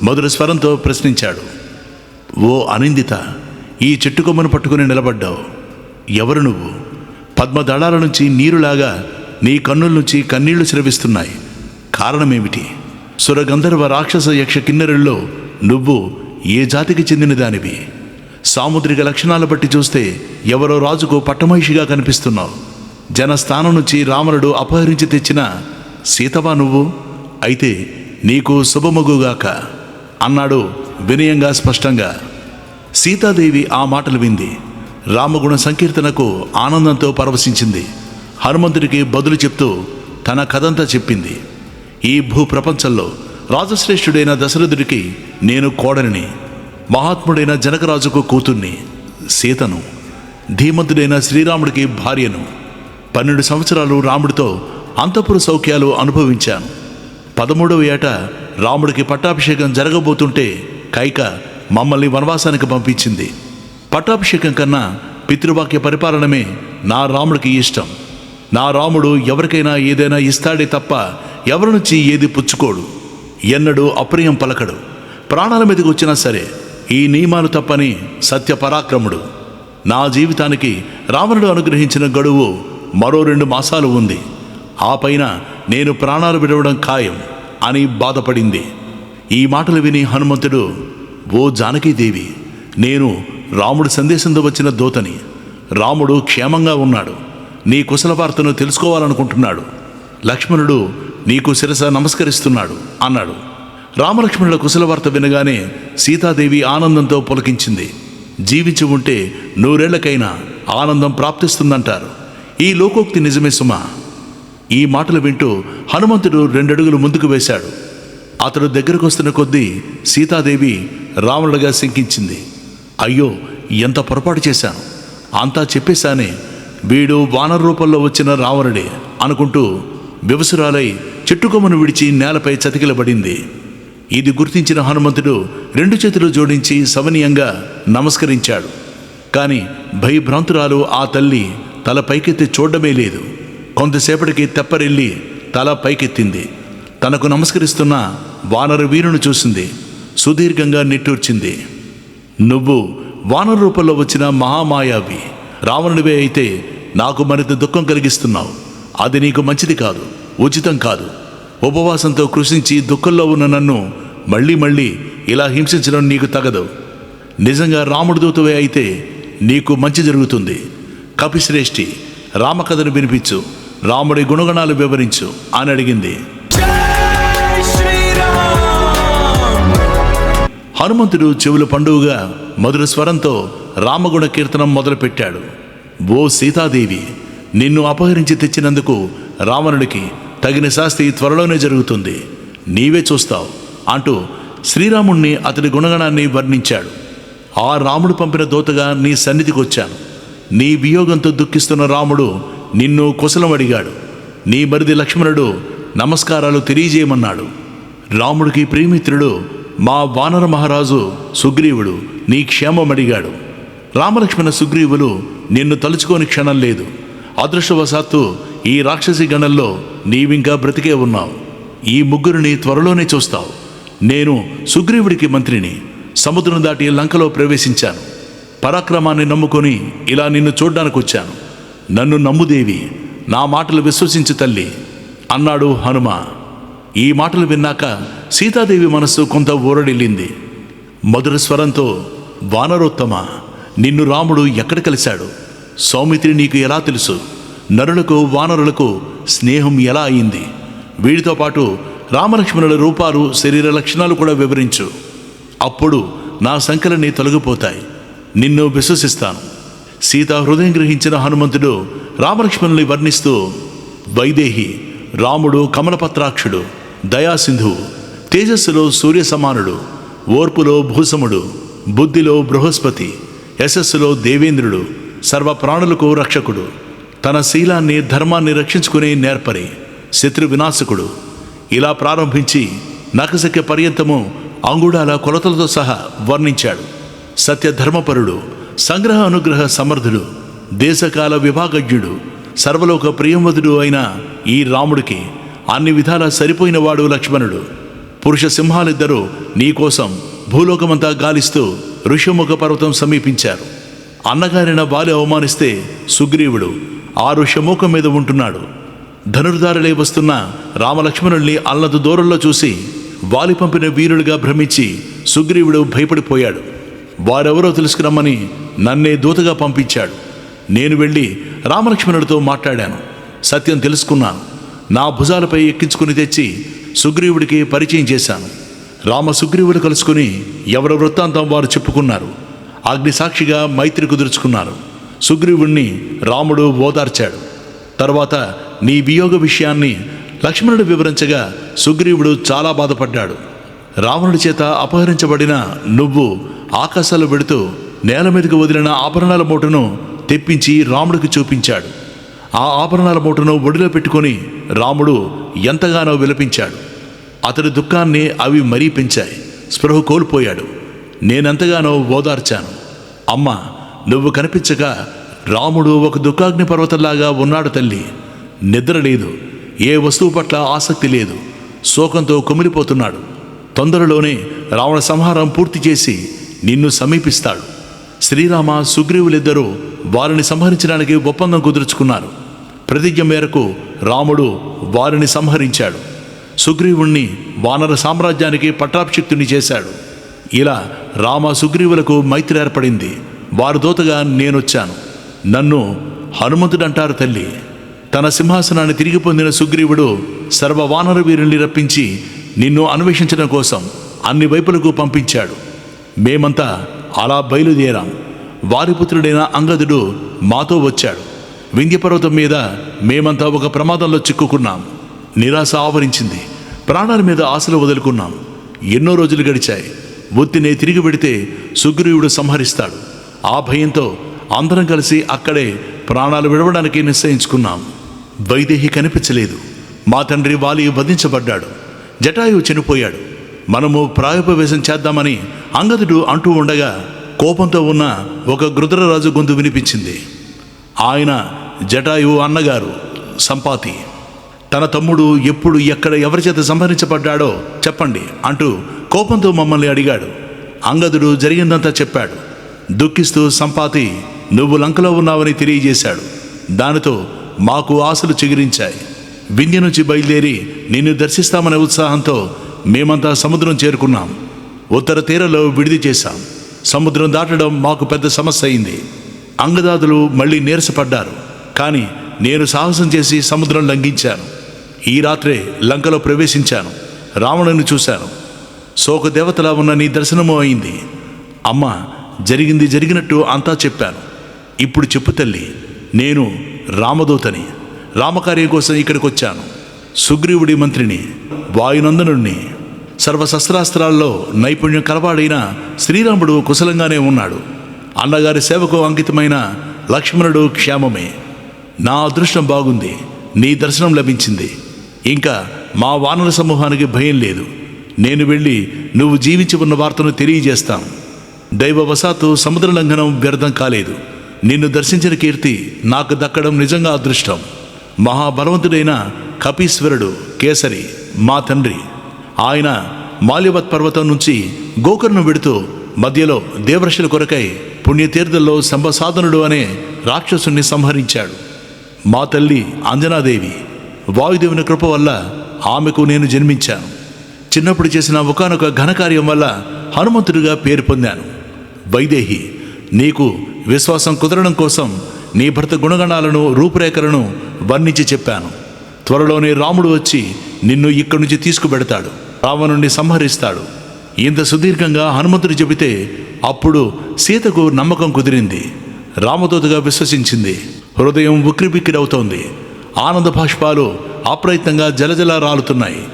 Speaker 1: మధుర స్వరంతో ప్రశ్నించాడు. ఓ అనిందిత, ఈ చెట్టు కొమ్మను పట్టుకుని నిలబడ్డావు. ఎవరు నువ్వు? పద్మదళాల నుంచి నీరులాగా నీ కన్నుల నుంచి కన్నీళ్లు స్రవిస్తున్నాయి. కారణమేమిటి? సురగంధర్వ రాక్షస యక్ష కిన్నెరుల్లో నువ్వు ఏ జాతికి చెందిన దానివి? సాముద్రిక లక్షణాలు బట్టి చూస్తే ఎవరో రాజుకు పట్టమహిషిగా కనిపిస్తున్నావు. జనస్థానం నుంచి రావణుడు అపహరించి తెచ్చిన సీతవా నువ్వు? అయితే నీకు శుభమగుగాక అన్నాడు వినయంగా స్పష్టంగా. సీతాదేవి ఆ మాటలు వింది. రామగుణ సంకీర్తనకు ఆనందంతో పరవశించింది. హనుమంతుడికి బదులు చెప్తూ తన కథంతా చెప్పింది. ఈ భూప్రపంచంలో రాజశ్రేష్ఠుడైన దశరథుడికి నేను కోడలిని, మహాత్ముడైన జనకరాజుకు కూతుర్ని, సీతను, ధీమంతుడైన శ్రీరాముడికి భార్యను. 12 సంవత్సరాలు రాముడితో అంతఃపుర సౌఖ్యాలు అనుభవించాను. 13వ ఏట రాముడికి పట్టాభిషేకం జరగబోతుంటే కైక మమ్మల్ని వనవాసానికి పంపించింది. పట్టాభిషేకం కన్నా పితృవాక్య పరిపాలనమే నా రాముడికి ఇష్టం. నా రాముడు ఎవరికైనా ఏదైనా ఇస్తాడే తప్ప ఎవరి నుంచి ఏది పుచ్చుకోడు. ఎన్నడూ అప్రియం పలకడు. ప్రాణాల మీదకి వచ్చినా సరే ఈ నియమాలు తప్పని సత్యపరాక్రముడు. నా జీవితానికి రావణుడు అనుగ్రహించిన గడువు మరో 2 మాసాలు ఉంది. ఆ పైన నేను ప్రాణాలు విడవడం ఖాయం అని బాధపడింది. ఈ మాటలు విని హనుమంతుడు, ఓ జానకీదేవి, నేను రాముడి సందేశంతో వచ్చిన దూతని. రాముడు క్షేమంగా ఉన్నాడు. నీ కుశల వార్తను తెలుసుకోవాలనుకుంటున్నాడు. లక్ష్మణుడు నీకు శిరస నమస్కరిస్తున్నాడు అన్నాడు. రామలక్ష్మణుల కుశల వార్త వినగానే సీతాదేవి ఆనందంతో పులకించింది. జీవించి ఉంటే 100 ఏళ్లకైనా ఆనందం ప్రాప్తిస్తుందంటారు. ఈ లోకోక్తి నిజమే సుమా. ఈ మాటలు వింటూ హనుమంతుడు 2 అడుగులు ముందుకు వేశాడు. అతడు దగ్గరకు వస్తున్న కొద్దీ సీతాదేవి రావణుడిగా శంకించింది. అయ్యో, ఎంత పొరపాటు చేశాను, అంతా చెప్పేశానే, వీడు వానర రూపంలో వచ్చిన రావణుడే అనుకుంటూ వివసురాలై చెట్టుకొమ్మను విడిచి నేలపై చతికిలబడింది. ఇది గుర్తించిన హనుమంతుడు 2 చేతులు జోడించి సవనీయంగా నమస్కరించాడు. కాని భయభ్రాంతురాలు ఆ తల్లి తల పైకెత్తి చూడడమే లేదు. కొంతసేపటికి తెప్పరిల్లి తల పైకెత్తింది. తనకు నమస్కరిస్తున్న వానర వీరుని చూసింది. సుదీర్ఘంగా నిట్టూర్చింది. నువ్వు వానర రూపంలో వచ్చిన మహామాయావి రావణుడివే అయితే నాకు మరింత దుఃఖం కలిగిస్తున్నావు. అది నీకు మంచిది కాదు, ఉచితం కాదు. ఉపవాసంతో కృషించి దుఃఖంలో ఉన్న నన్ను మళ్ళీ మళ్ళీ ఇలా హింసించడం నీకు తగదు. నిజంగా రాముడి దూతవే అయితే నీకు మంచి జరుగుతుంది. కపిశ్రేష్ఠి, రామకథను వినిపించు, రాముడి గుణగణాలు వివరించు అని అడిగింది. హనుమంతుడు చెవుల పండుగగా మధుర స్వరంతో రామగుణ కీర్తనం మొదలుపెట్టాడు. ఓ సీతాదేవి, నిన్ను అపహరించి తెచ్చినందుకు రావణుడికి తగిన శాస్తి త్వరలోనే జరుగుతుంది, నీవే చూస్తావు అంటూ శ్రీరాముణ్ణి, అతడి గుణగణాన్ని వర్ణించాడు. ఆ రాముడు పంపిన దూతగా నీ సన్నిధికి వచ్చాను. నీ వియోగంతో దుఃఖిస్తున్న రాముడు నిన్ను కుశలం అడిగాడు. నీ మరిది లక్ష్మణుడు నమస్కారాలు తెలియజేయమన్నాడు. రాముడికి ప్రియమిత్రుడు మా వానర మహారాజు సుగ్రీవుడు నీ క్షేమం అడిగాడు. రామలక్ష్మణ సుగ్రీవులు నిన్ను తలుచుకోని క్షణం లేదు. అదృష్టవశాత్తు ఈ రాక్షసి గణంలో నీవింకా బ్రతికే ఉన్నావు. ఈ ముగ్గురిని త్వరలోనే చూస్తావు. నేను సుగ్రీవుడికి మంత్రిని. సముద్రం దాటి లంకలో ప్రవేశించాను. పరాక్రమాన్ని నమ్ముకొని ఇలా నిన్ను చూడ్డానికి వచ్చాను. నన్ను నమ్ముదేవి, నా మాటలు విశ్వసించు తల్లి అన్నాడు హనుమ. ఈ మాటలు విన్నాక సీతాదేవి మనస్సు కొంత ఊరడిల్లింది. మధుర స్వరంతో, వానరోత్తమ, నిన్ను రాముడు ఎక్కడ కలిశాడు? సౌమిత్రి నీకు ఎలా తెలుసు? నరులకు వానరులకు స్నేహం ఎలా అయింది? వీడితో పాటు రామలక్ష్మణుల రూపాలు, శరీర లక్షణాలు కూడా వివరించు. అప్పుడు నా సంకలన్నీ తొలగిపోతాయి. నిన్ను విశ్వసిస్తాను. సీత హృదయం గ్రహించిన హనుమంతుడు రామలక్ష్మణుల్ని వర్ణిస్తూ, వైదేహి, రాముడు కమలపత్రాక్షుడు, దయాసింధువు, తేజస్సులో సూర్య సమానుడు, ఓర్పులో భూసముడు, బుద్ధిలో బృహస్పతి, యశస్సులో దేవేంద్రుడు, సర్వ ప్రాణులకు రక్షకుడు, తన శీలాన్ని ధర్మాన్ని రక్షించుకునే నేర్పరి, శత్రు వినాశకుడు. ఇలా ప్రారంభించి నఖశక్య పర్యంతము అంగుళాల కొలతలతో సహా వర్ణించాడు. సత్యధర్మపరుడు, సంగ్రహ అనుగ్రహ సమర్థుడు, దేశకాల విభాగజ్ఞుడు, సర్వలోక ప్రియంవదుడు అయిన ఈ రాముడికి అన్ని విధాలా సరిపోయినవాడు లక్ష్మణుడు. పురుష సింహాలిద్దరూ నీకోసం భూలోకమంతా గాలిస్తూ ఋష్యముఖ పర్వతం సమీపించారు. అన్నగారిన వాలి అవమానిస్తే సుగ్రీవుడు ఆ ఋష్యముఖం మీద ఉంటున్నాడు. ధనుర్ధారులై వస్తున్న రామలక్ష్మణుల్ని అల్లదు దూరంలో చూసి వాలి పంపిన వీరులుగా భ్రమించి సుగ్రీవుడు భయపడిపోయాడు. వారెవరో తెలుసుకురమ్మని నన్నే దూతగా పంపించాడు. నేను వెళ్ళి రామలక్ష్మణుడితో మాట్లాడాను. సత్యం తెలుసుకున్నాను. నా భుజాలపై ఎక్కించుకుని తెచ్చి సుగ్రీవుడికి పరిచయం చేశాను. రామ సుగ్రీవుడు కలుసుకుని ఎవరి వృత్తాంతం వారు చెప్పుకున్నారు. అగ్ని సాక్షిగా మైత్రి కుదుర్చుకున్నారు. సుగ్రీవుణ్ణి రాముడు ఓదార్చాడు. తర్వాత నీ వియోగ విషయాన్ని లక్ష్మణుడు వివరించగా సుగ్రీవుడు చాలా బాధపడ్డాడు. రావణుడి చేత అపహరించబడిన నువ్వు ఆకాశాలు వెడుతూ నేల మీదకు వదిలిన ఆభరణాల మూటను తెప్పించి రాముడికి చూపించాడు. ఆ ఆభరణాల మూటను ఒడిలో పెట్టుకొని రాముడు ఎంతగానో విలపించాడు. అతడి దుఃఖాన్ని అవి మరీ పెంచాయి. స్పృహ కోల్పోయాడు. నేనెంతగానో ఓదార్చాను. అమ్మ, నువ్వు కనిపించక రాముడు ఒక దుఃఖాగ్ని పర్వతంలాగా ఉన్నాడు తల్లి. నిద్ర లేదు, ఏ వస్తువు పట్ల ఆసక్తి లేదు, శోకంతో కుమిలిపోతున్నాడు. తొందరలోనే రావణ సంహారం పూర్తి చేసి నిన్ను సమీపిస్తాడు. శ్రీరామ సుగ్రీవులిద్దరూ వారిని సంహరించడానికి ఒప్పందం కుదుర్చుకున్నారు. ప్రతిజ్ఞ మేరకు రాముడు వారిని సంహరించాడు. సుగ్రీవుణ్ణి వానర సామ్రాజ్యానికి పట్టాభిషిక్తుని చేశాడు. ఇలా రామ సుగ్రీవులకు మైత్రి ఏర్పడింది. వారి దూతగా నేనొచ్చాను. నన్ను హనుమంతుడంటారు తల్లి. తన సింహాసనాన్ని తిరిగి పొందిన సుగ్రీవుడు సర్వ వానర వీరుల్ని రప్పించి నిన్ను అన్వేషించడం కోసం అన్ని వైపులకు పంపించాడు. మేమంతా అలా బయలుదేరాం. వారి పుత్రుడైన అంగదుడు మాతో వచ్చాడు. వింధ్యపర్వతం మీద మేమంతా ఒక ప్రమాదంలో చిక్కుకున్నాం. నిరాశ ఆవరించింది. ప్రాణాల మీద ఆశలు వదులుకున్నాం. ఎన్నో రోజులు గడిచాయి. ఒత్తినే తిరిగి పెడితే సుగ్రీవుడు సంహరిస్తాడు. ఆ భయంతో అందరం కలిసి అక్కడే ప్రాణాలు విడవడానికి నిశ్చయించుకున్నాం. వైదేహి కనిపించలేదు. మా తండ్రి వాలి వధించబడ్డాడు. జటాయువు చనిపోయాడు. మనము ప్రాయోపవేశం చేద్దామని అంగదుడు అంటూ ఉండగా కోపంతో ఉన్న ఒక గృధ్రరాజు గొంతు వినిపించింది. ఆయన జటాయువు అన్నగారు సంపాతి. తన తమ్ముడు ఎప్పుడు ఎక్కడ ఎవరి చేత సంహరించబడ్డాడో చెప్పండి అంటూ కోపంతో మమ్మల్ని అడిగాడు. అంగదుడు జరిగిందంతా చెప్పాడు. దుఃఖిస్తూ సంపాతి నువ్వు లంకలో ఉన్నావని తెలియజేశాడు. దానితో మాకు ఆశలు చిగురించాయి. వింధ్య నుంచి బయలుదేరి నిన్ను దర్శిస్తామనే ఉత్సాహంతో మేమంతా సముద్రం చేరుకున్నాం. ఉత్తర తీరంలో విడిది చేశాం. సముద్రం దాటడం మాకు పెద్ద సమస్య అయింది. అంగదాదులు మళ్ళీ నీరసపడ్డారు. కానీ నేను సాహసం చేసి సముద్రం లంఘించాను. ఈ రాత్రే లంకలో ప్రవేశించాను. రావణుని చూశాను. శోక దేవతలా ఉన్న నీ దర్శనమూ అయింది. అమ్మ, జరిగింది జరిగినట్టు అంతా చెప్పాను. ఇప్పుడు చెప్పు తల్లి. నేను రామదూతని. రామకార్యం కోసం ఇక్కడికి వచ్చాను. సుగ్రీవుడి మంత్రిని, వాయునందనుణ్ణి. సర్వశస్త్రాస్త్రాల్లో నైపుణ్యం కలవాడైన శ్రీరాముడు కుశలంగానే ఉన్నాడు. అన్నగారి సేవకు అంకితమైన లక్ష్మణుడు క్షేమమే. నా అదృష్టం బాగుంది. నీ దర్శనం లభించింది. ఇంకా మా వానర సమూహానికి భయం లేదు. నేను వెళ్ళి నువ్వు జీవించి ఉన్న వార్తను తెలియజేస్తాను. దైవవశాత్తు సముద్ర లంఘనం వ్యర్థం కాలేదు. నిన్ను దర్శించిన కీర్తి నాకు దక్కడం నిజంగా అదృష్టం. మహాబలవంతుడైన కపీశ్వరుడు కేసరి మా తండ్రి. ఆయన మాల్యవత్ పర్వతం నుంచి గోకర్ణం వెడుతూ మధ్యలో దేవర్షుల కొరకై పుణ్యతీర్థంలో సంభసాధనుడు అనే రాక్షసుని సంహరించాడు. మా తల్లి అంజనాదేవి. వాయుదేవుని కృప వల్ల ఆమెకు నేను జన్మించాను. చిన్నప్పుడు చేసిన ఒకానొక ఘనకార్యం వల్ల హనుమంతుడిగా పేరు పొందాను. వైదేహి, నీకు విశ్వాసం కుదరడం కోసం నీ భర్త గుణగణాలను రూపురేఖలను వర్ణించి చెప్పాను. త్వరలోనే రాముడు వచ్చి నిన్ను ఇక్కడి నుంచి తీసుకుబెడతాడు. రావణుణ్ణి సంహరిస్తాడు. ఇంత సుదీర్ఘంగా హనుమంతుడు చెబితే అప్పుడు సీతకు నమ్మకం కుదిరింది. రామదూతగా విశ్వసించింది. హృదయం ఉక్కిరిబిక్కిరవుతోంది. ఆనంద భాష్పాలు అప్రయత్నంగా జలజల రాలుతున్నాయి.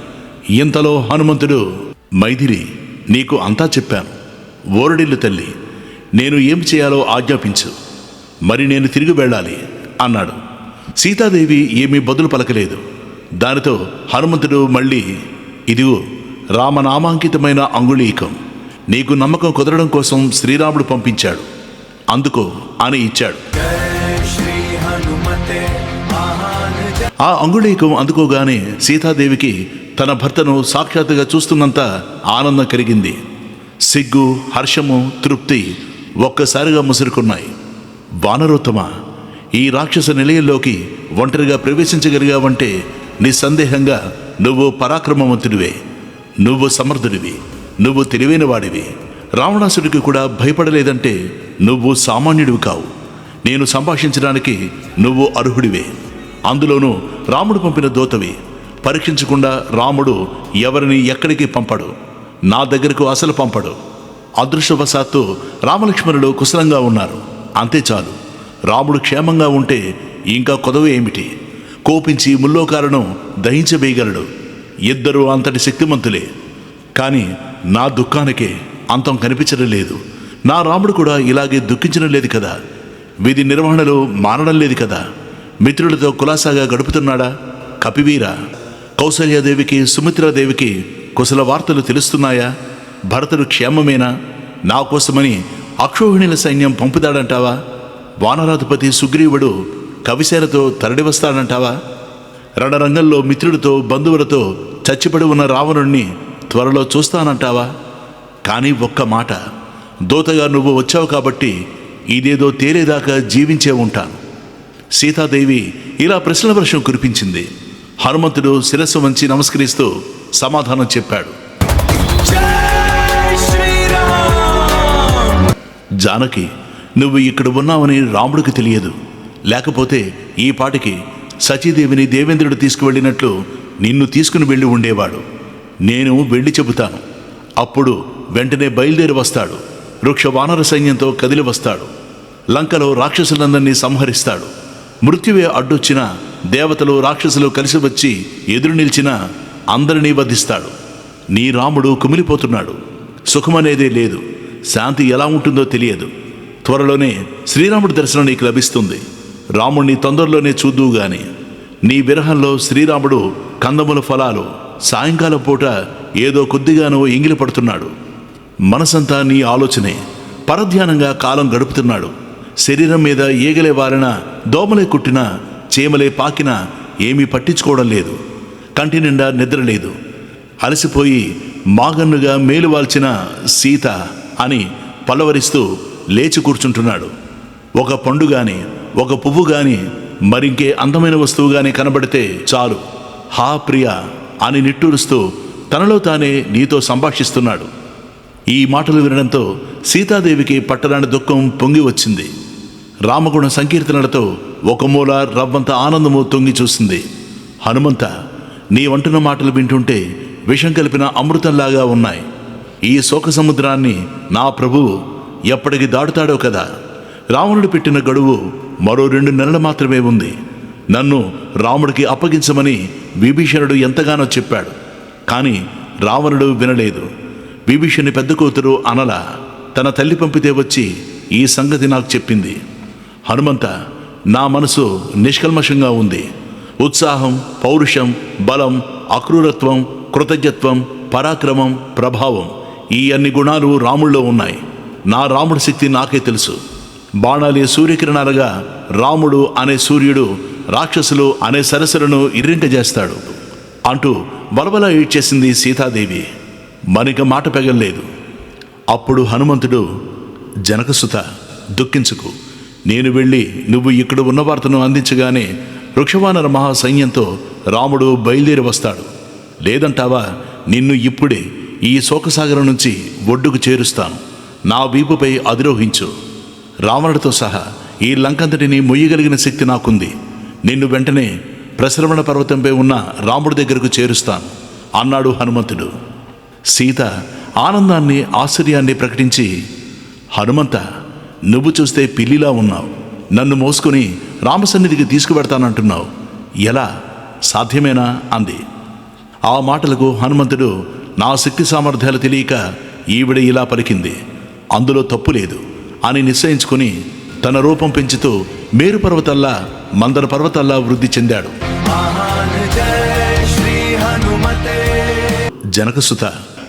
Speaker 1: ఇంతలో హనుమంతుడు, మైథిలి, నీకు అంతా చెప్పాను. ఓరడిల్లు తల్లి. నేను ఏం చేయాలో ఆజ్ఞాపించు. మరి నేను తిరిగి వెళ్ళాలి అన్నాడు. సీతాదేవి ఏమీ బదులు పలకలేదు. దానితో హనుమంతుడు మళ్ళీ, ఇదిగో రామనామాంకితమైన అంగుళీకం. నీకు నమ్మకం కుదరడం కోసం శ్రీరాముడు పంపించాడు. అందుకో అని ఇచ్చాడు. ఆ అంగుళీకం అందుకోగానే సీతాదేవికి తన భర్తను సాక్షాత్తుగా చూస్తున్నంత ఆనందం కలిగింది. సిగ్గు, హర్షము, తృప్తి ఒక్కసారిగా ముసురుకున్నాయి. వానరోత్తమ, ఈ రాక్షస నిలయంలోకి ఒంటరిగా ప్రవేశించగలిగావంటే నిస్సందేహంగా నువ్వు పరాక్రమవంతుడివే. నువ్వు సమర్థుడివి. నువ్వు తెలివైన వాడివి. రావణాసుడికి కూడా భయపడలేదంటే నువ్వు సామాన్యుడివి కావు. నేను సంభాషించడానికి నువ్వు అర్హుడివే. అందులోనూ రాముడు పంపిన దూతవి. పరీక్షించకుండా రాముడు ఎవరిని ఎక్కడికి పంపడు. నా దగ్గరకు అసలు పంపడు. అదృష్టవశాత్తు రామలక్ష్మణులు కుశలంగా ఉన్నారు. అంతే చాలు. రాముడు క్షేమంగా ఉంటే ఇంకా కొదవ ఏమిటి? కోపించి ముల్లోకాలను దహించవేయగలడు. ఇద్దరూ అంతటి శక్తిమంతులే. కానీ నా దుఃఖానికే అంతం కనిపించడం లేదు. నా రాముడు కూడా ఇలాగే దుఃఖించడం లేదు కదా. విధి నిర్వహణలో మానడం లేదు కదా. మిత్రులతో కులాసాగా గడుపుతున్నాడా? కపివీర, కౌసల్యాదేవికి సుమిత్రాదేవికి కుశల వార్తలు తెలుస్తున్నాయా? భరతుడు క్షేమమేనా? నా కోసమని అక్షోహిణీల సైన్యం పంపుతాడంటావా? వానరాధిపతి సుగ్రీవుడు కవిసేనతో తరలి వస్తాడంటావా? రణరంగంలో మిత్రుడితో బంధువులతో చచ్చిపడి ఉన్న రావణుణ్ణి త్వరలో చూస్తానంటావా? కానీ ఒక్క మాట, దూతగా నువ్వు వచ్చావు కాబట్టి ఇదేదో తేలేదాకా జీవించే ఉంటాను. సీతాదేవి ఇలా ప్రశ్నల వర్షం కురిపించింది. హనుమంతుడు శిరస్సు వంచి నమస్కరిస్తూ సమాధానం చెప్పాడు. జానకి, నువ్వు ఇక్కడ ఉన్నావని రాముడికి తెలియదు. లేకపోతే ఈ పాటికి సచీదేవిని దేవేంద్రుడు తీసుకువెళ్ళినట్లు నిన్ను తీసుకుని వెళ్ళి ఉండేవాడు. నేను వెళ్ళి చెబుతాను. అప్పుడు వెంటనే బయలుదేరి వస్తాడు. వృక్ష వానర సైన్యంతో కదిలి వస్తాడు. లంకలో రాక్షసులందరినీ సంహరిస్తాడు. మృత్యువే అడ్డొచ్చినా, దేవతలు రాక్షసులు కలిసి వచ్చి ఎదురు నిలిచినా అందరినీ వధిస్తాడు. నీ రాముడు కుమిలిపోతున్నాడు. సుఖమనేదే లేదు. శాంతి ఎలా ఉంటుందో తెలియదు. త్వరలోనే శ్రీరాముడి దర్శనం నీకు లభిస్తుంది. రాముణ్ణి తొందరలోనే చూద్దువు గాని. నీ విరహంలో శ్రీరాముడు కందముల ఫలాలు సాయంకాలం పూట ఏదో కొద్దిగానో ఎంగిలి పడుతున్నాడు. మనసంతా నీ ఆలోచనే. పరధ్యానంగా కాలం గడుపుతున్నాడు. శరీరం మీద ఈగలే వారిన, దోమలే కుట్టినా, చీమలే పాకినా ఏమీ పట్టించుకోవడం లేదు. కంటి నిండా నిద్ర లేదు. అలసిపోయి మాగన్నుగా మేలువాల్చిన సీత అని పలవరిస్తూ లేచి కూర్చుంటున్నాడు. ఒక పండు గాని, ఒక పువ్వు గాని, మరింకే అందమైన వస్తువు గాని కనబడితే చాలు, హా ప్రియా అని నిట్టూరుస్తూ తనలో తానే నీతో సంభాషిస్తున్నాడు. ఈ మాటలు వినడంతో సీతాదేవికి పట్టరాని దుఃఖం పొంగి వచ్చింది. రామగుణ సంకీర్తనలతో ఒక మూల రవ్వంత ఆనందము తొంగి చూసింది. హనుమంత, నీ వంటున్న మాటలు వింటుంటే విషం కలిపిన అమృతంలాగా ఉన్నాయి. ఈ శోక సముద్రాన్ని నా ప్రభువు ఎప్పటికి దాటుతాడో కదా. రావణుడు పెట్టిన గడువు మరో 2 నెలలు మాత్రమే ఉంది. నన్ను రాముడికి అప్పగించమని విభీషణుడు ఎంతగానో చెప్పాడు. కానీ రావణుడు వినలేదు. విభీషణుని పెద్ద కూతురు అనల తన తల్లి పంపితే వచ్చి ఈ సంగతి నాకు చెప్పింది. హనుమంత, నా మనసు నిష్కల్మషంగా ఉంది. ఉత్సాహం, పౌరుషం, బలం, అక్రూరత్వం, కృతజ్ఞత్వం, పరాక్రమం, ప్రభావం, ఈ అన్ని గుణాలు రాముల్లో ఉన్నాయి. నా రాముడి శక్తి నాకే తెలుసు. బాణాలే సూర్యకిరణాలుగా రాముడు అనే సూర్యుడు రాక్షసులు అనే సరస్సులను ఇర్రింకజేస్తాడు అంటూ బలబల ఏడ్చేసింది సీతాదేవి. మరిక మాట పెగల్లేదు. అప్పుడు హనుమంతుడు, జనకసుత, దుఃఖించుకు. నేను వెళ్ళి నువ్వు ఇక్కడ ఉన్న వార్తను అందించగానే వృక్షవానర మహాసైన్యంతో రాముడు బయలుదేరి వస్తాడు. లేదంటావా, నిన్ను ఇప్పుడే ఈ శోకసాగరం నుంచి ఒడ్డుకు చేరుస్తాను. నా వీపుపై అధిరోహించు. రావణుడితో సహా ఈ లంకంతటిని మొయ్యగలిగిన శక్తి నాకుంది. నిన్ను వెంటనే ప్రశ్రవణ పర్వతంపై ఉన్న రాముడి దగ్గరకు చేరుస్తాను అన్నాడు హనుమంతుడు. సీత ఆనందాన్ని, ఆశ్చర్యాన్ని ప్రకటించి, హనుమంత, నువ్వు చూస్తే పిల్లిలా ఉన్నావు. నన్ను మోసుకుని రామసన్నిధికి తీసుకువెడతానంటున్నావు. ఎలా సాధ్యమేనా అంది. ఆ మాటలకు హనుమంతుడు, నా శక్తి సామర్థ్యాలు తెలియక ఈవిడ ఇలా పలికింది, అందులో తప్పు లేదు అని నిశ్చయించుకుని తన రూపం పెంచుతూ మేరు పర్వతల్లా, మందర పర్వతల్లా వృద్ధి చెందాడు. జనకసుత,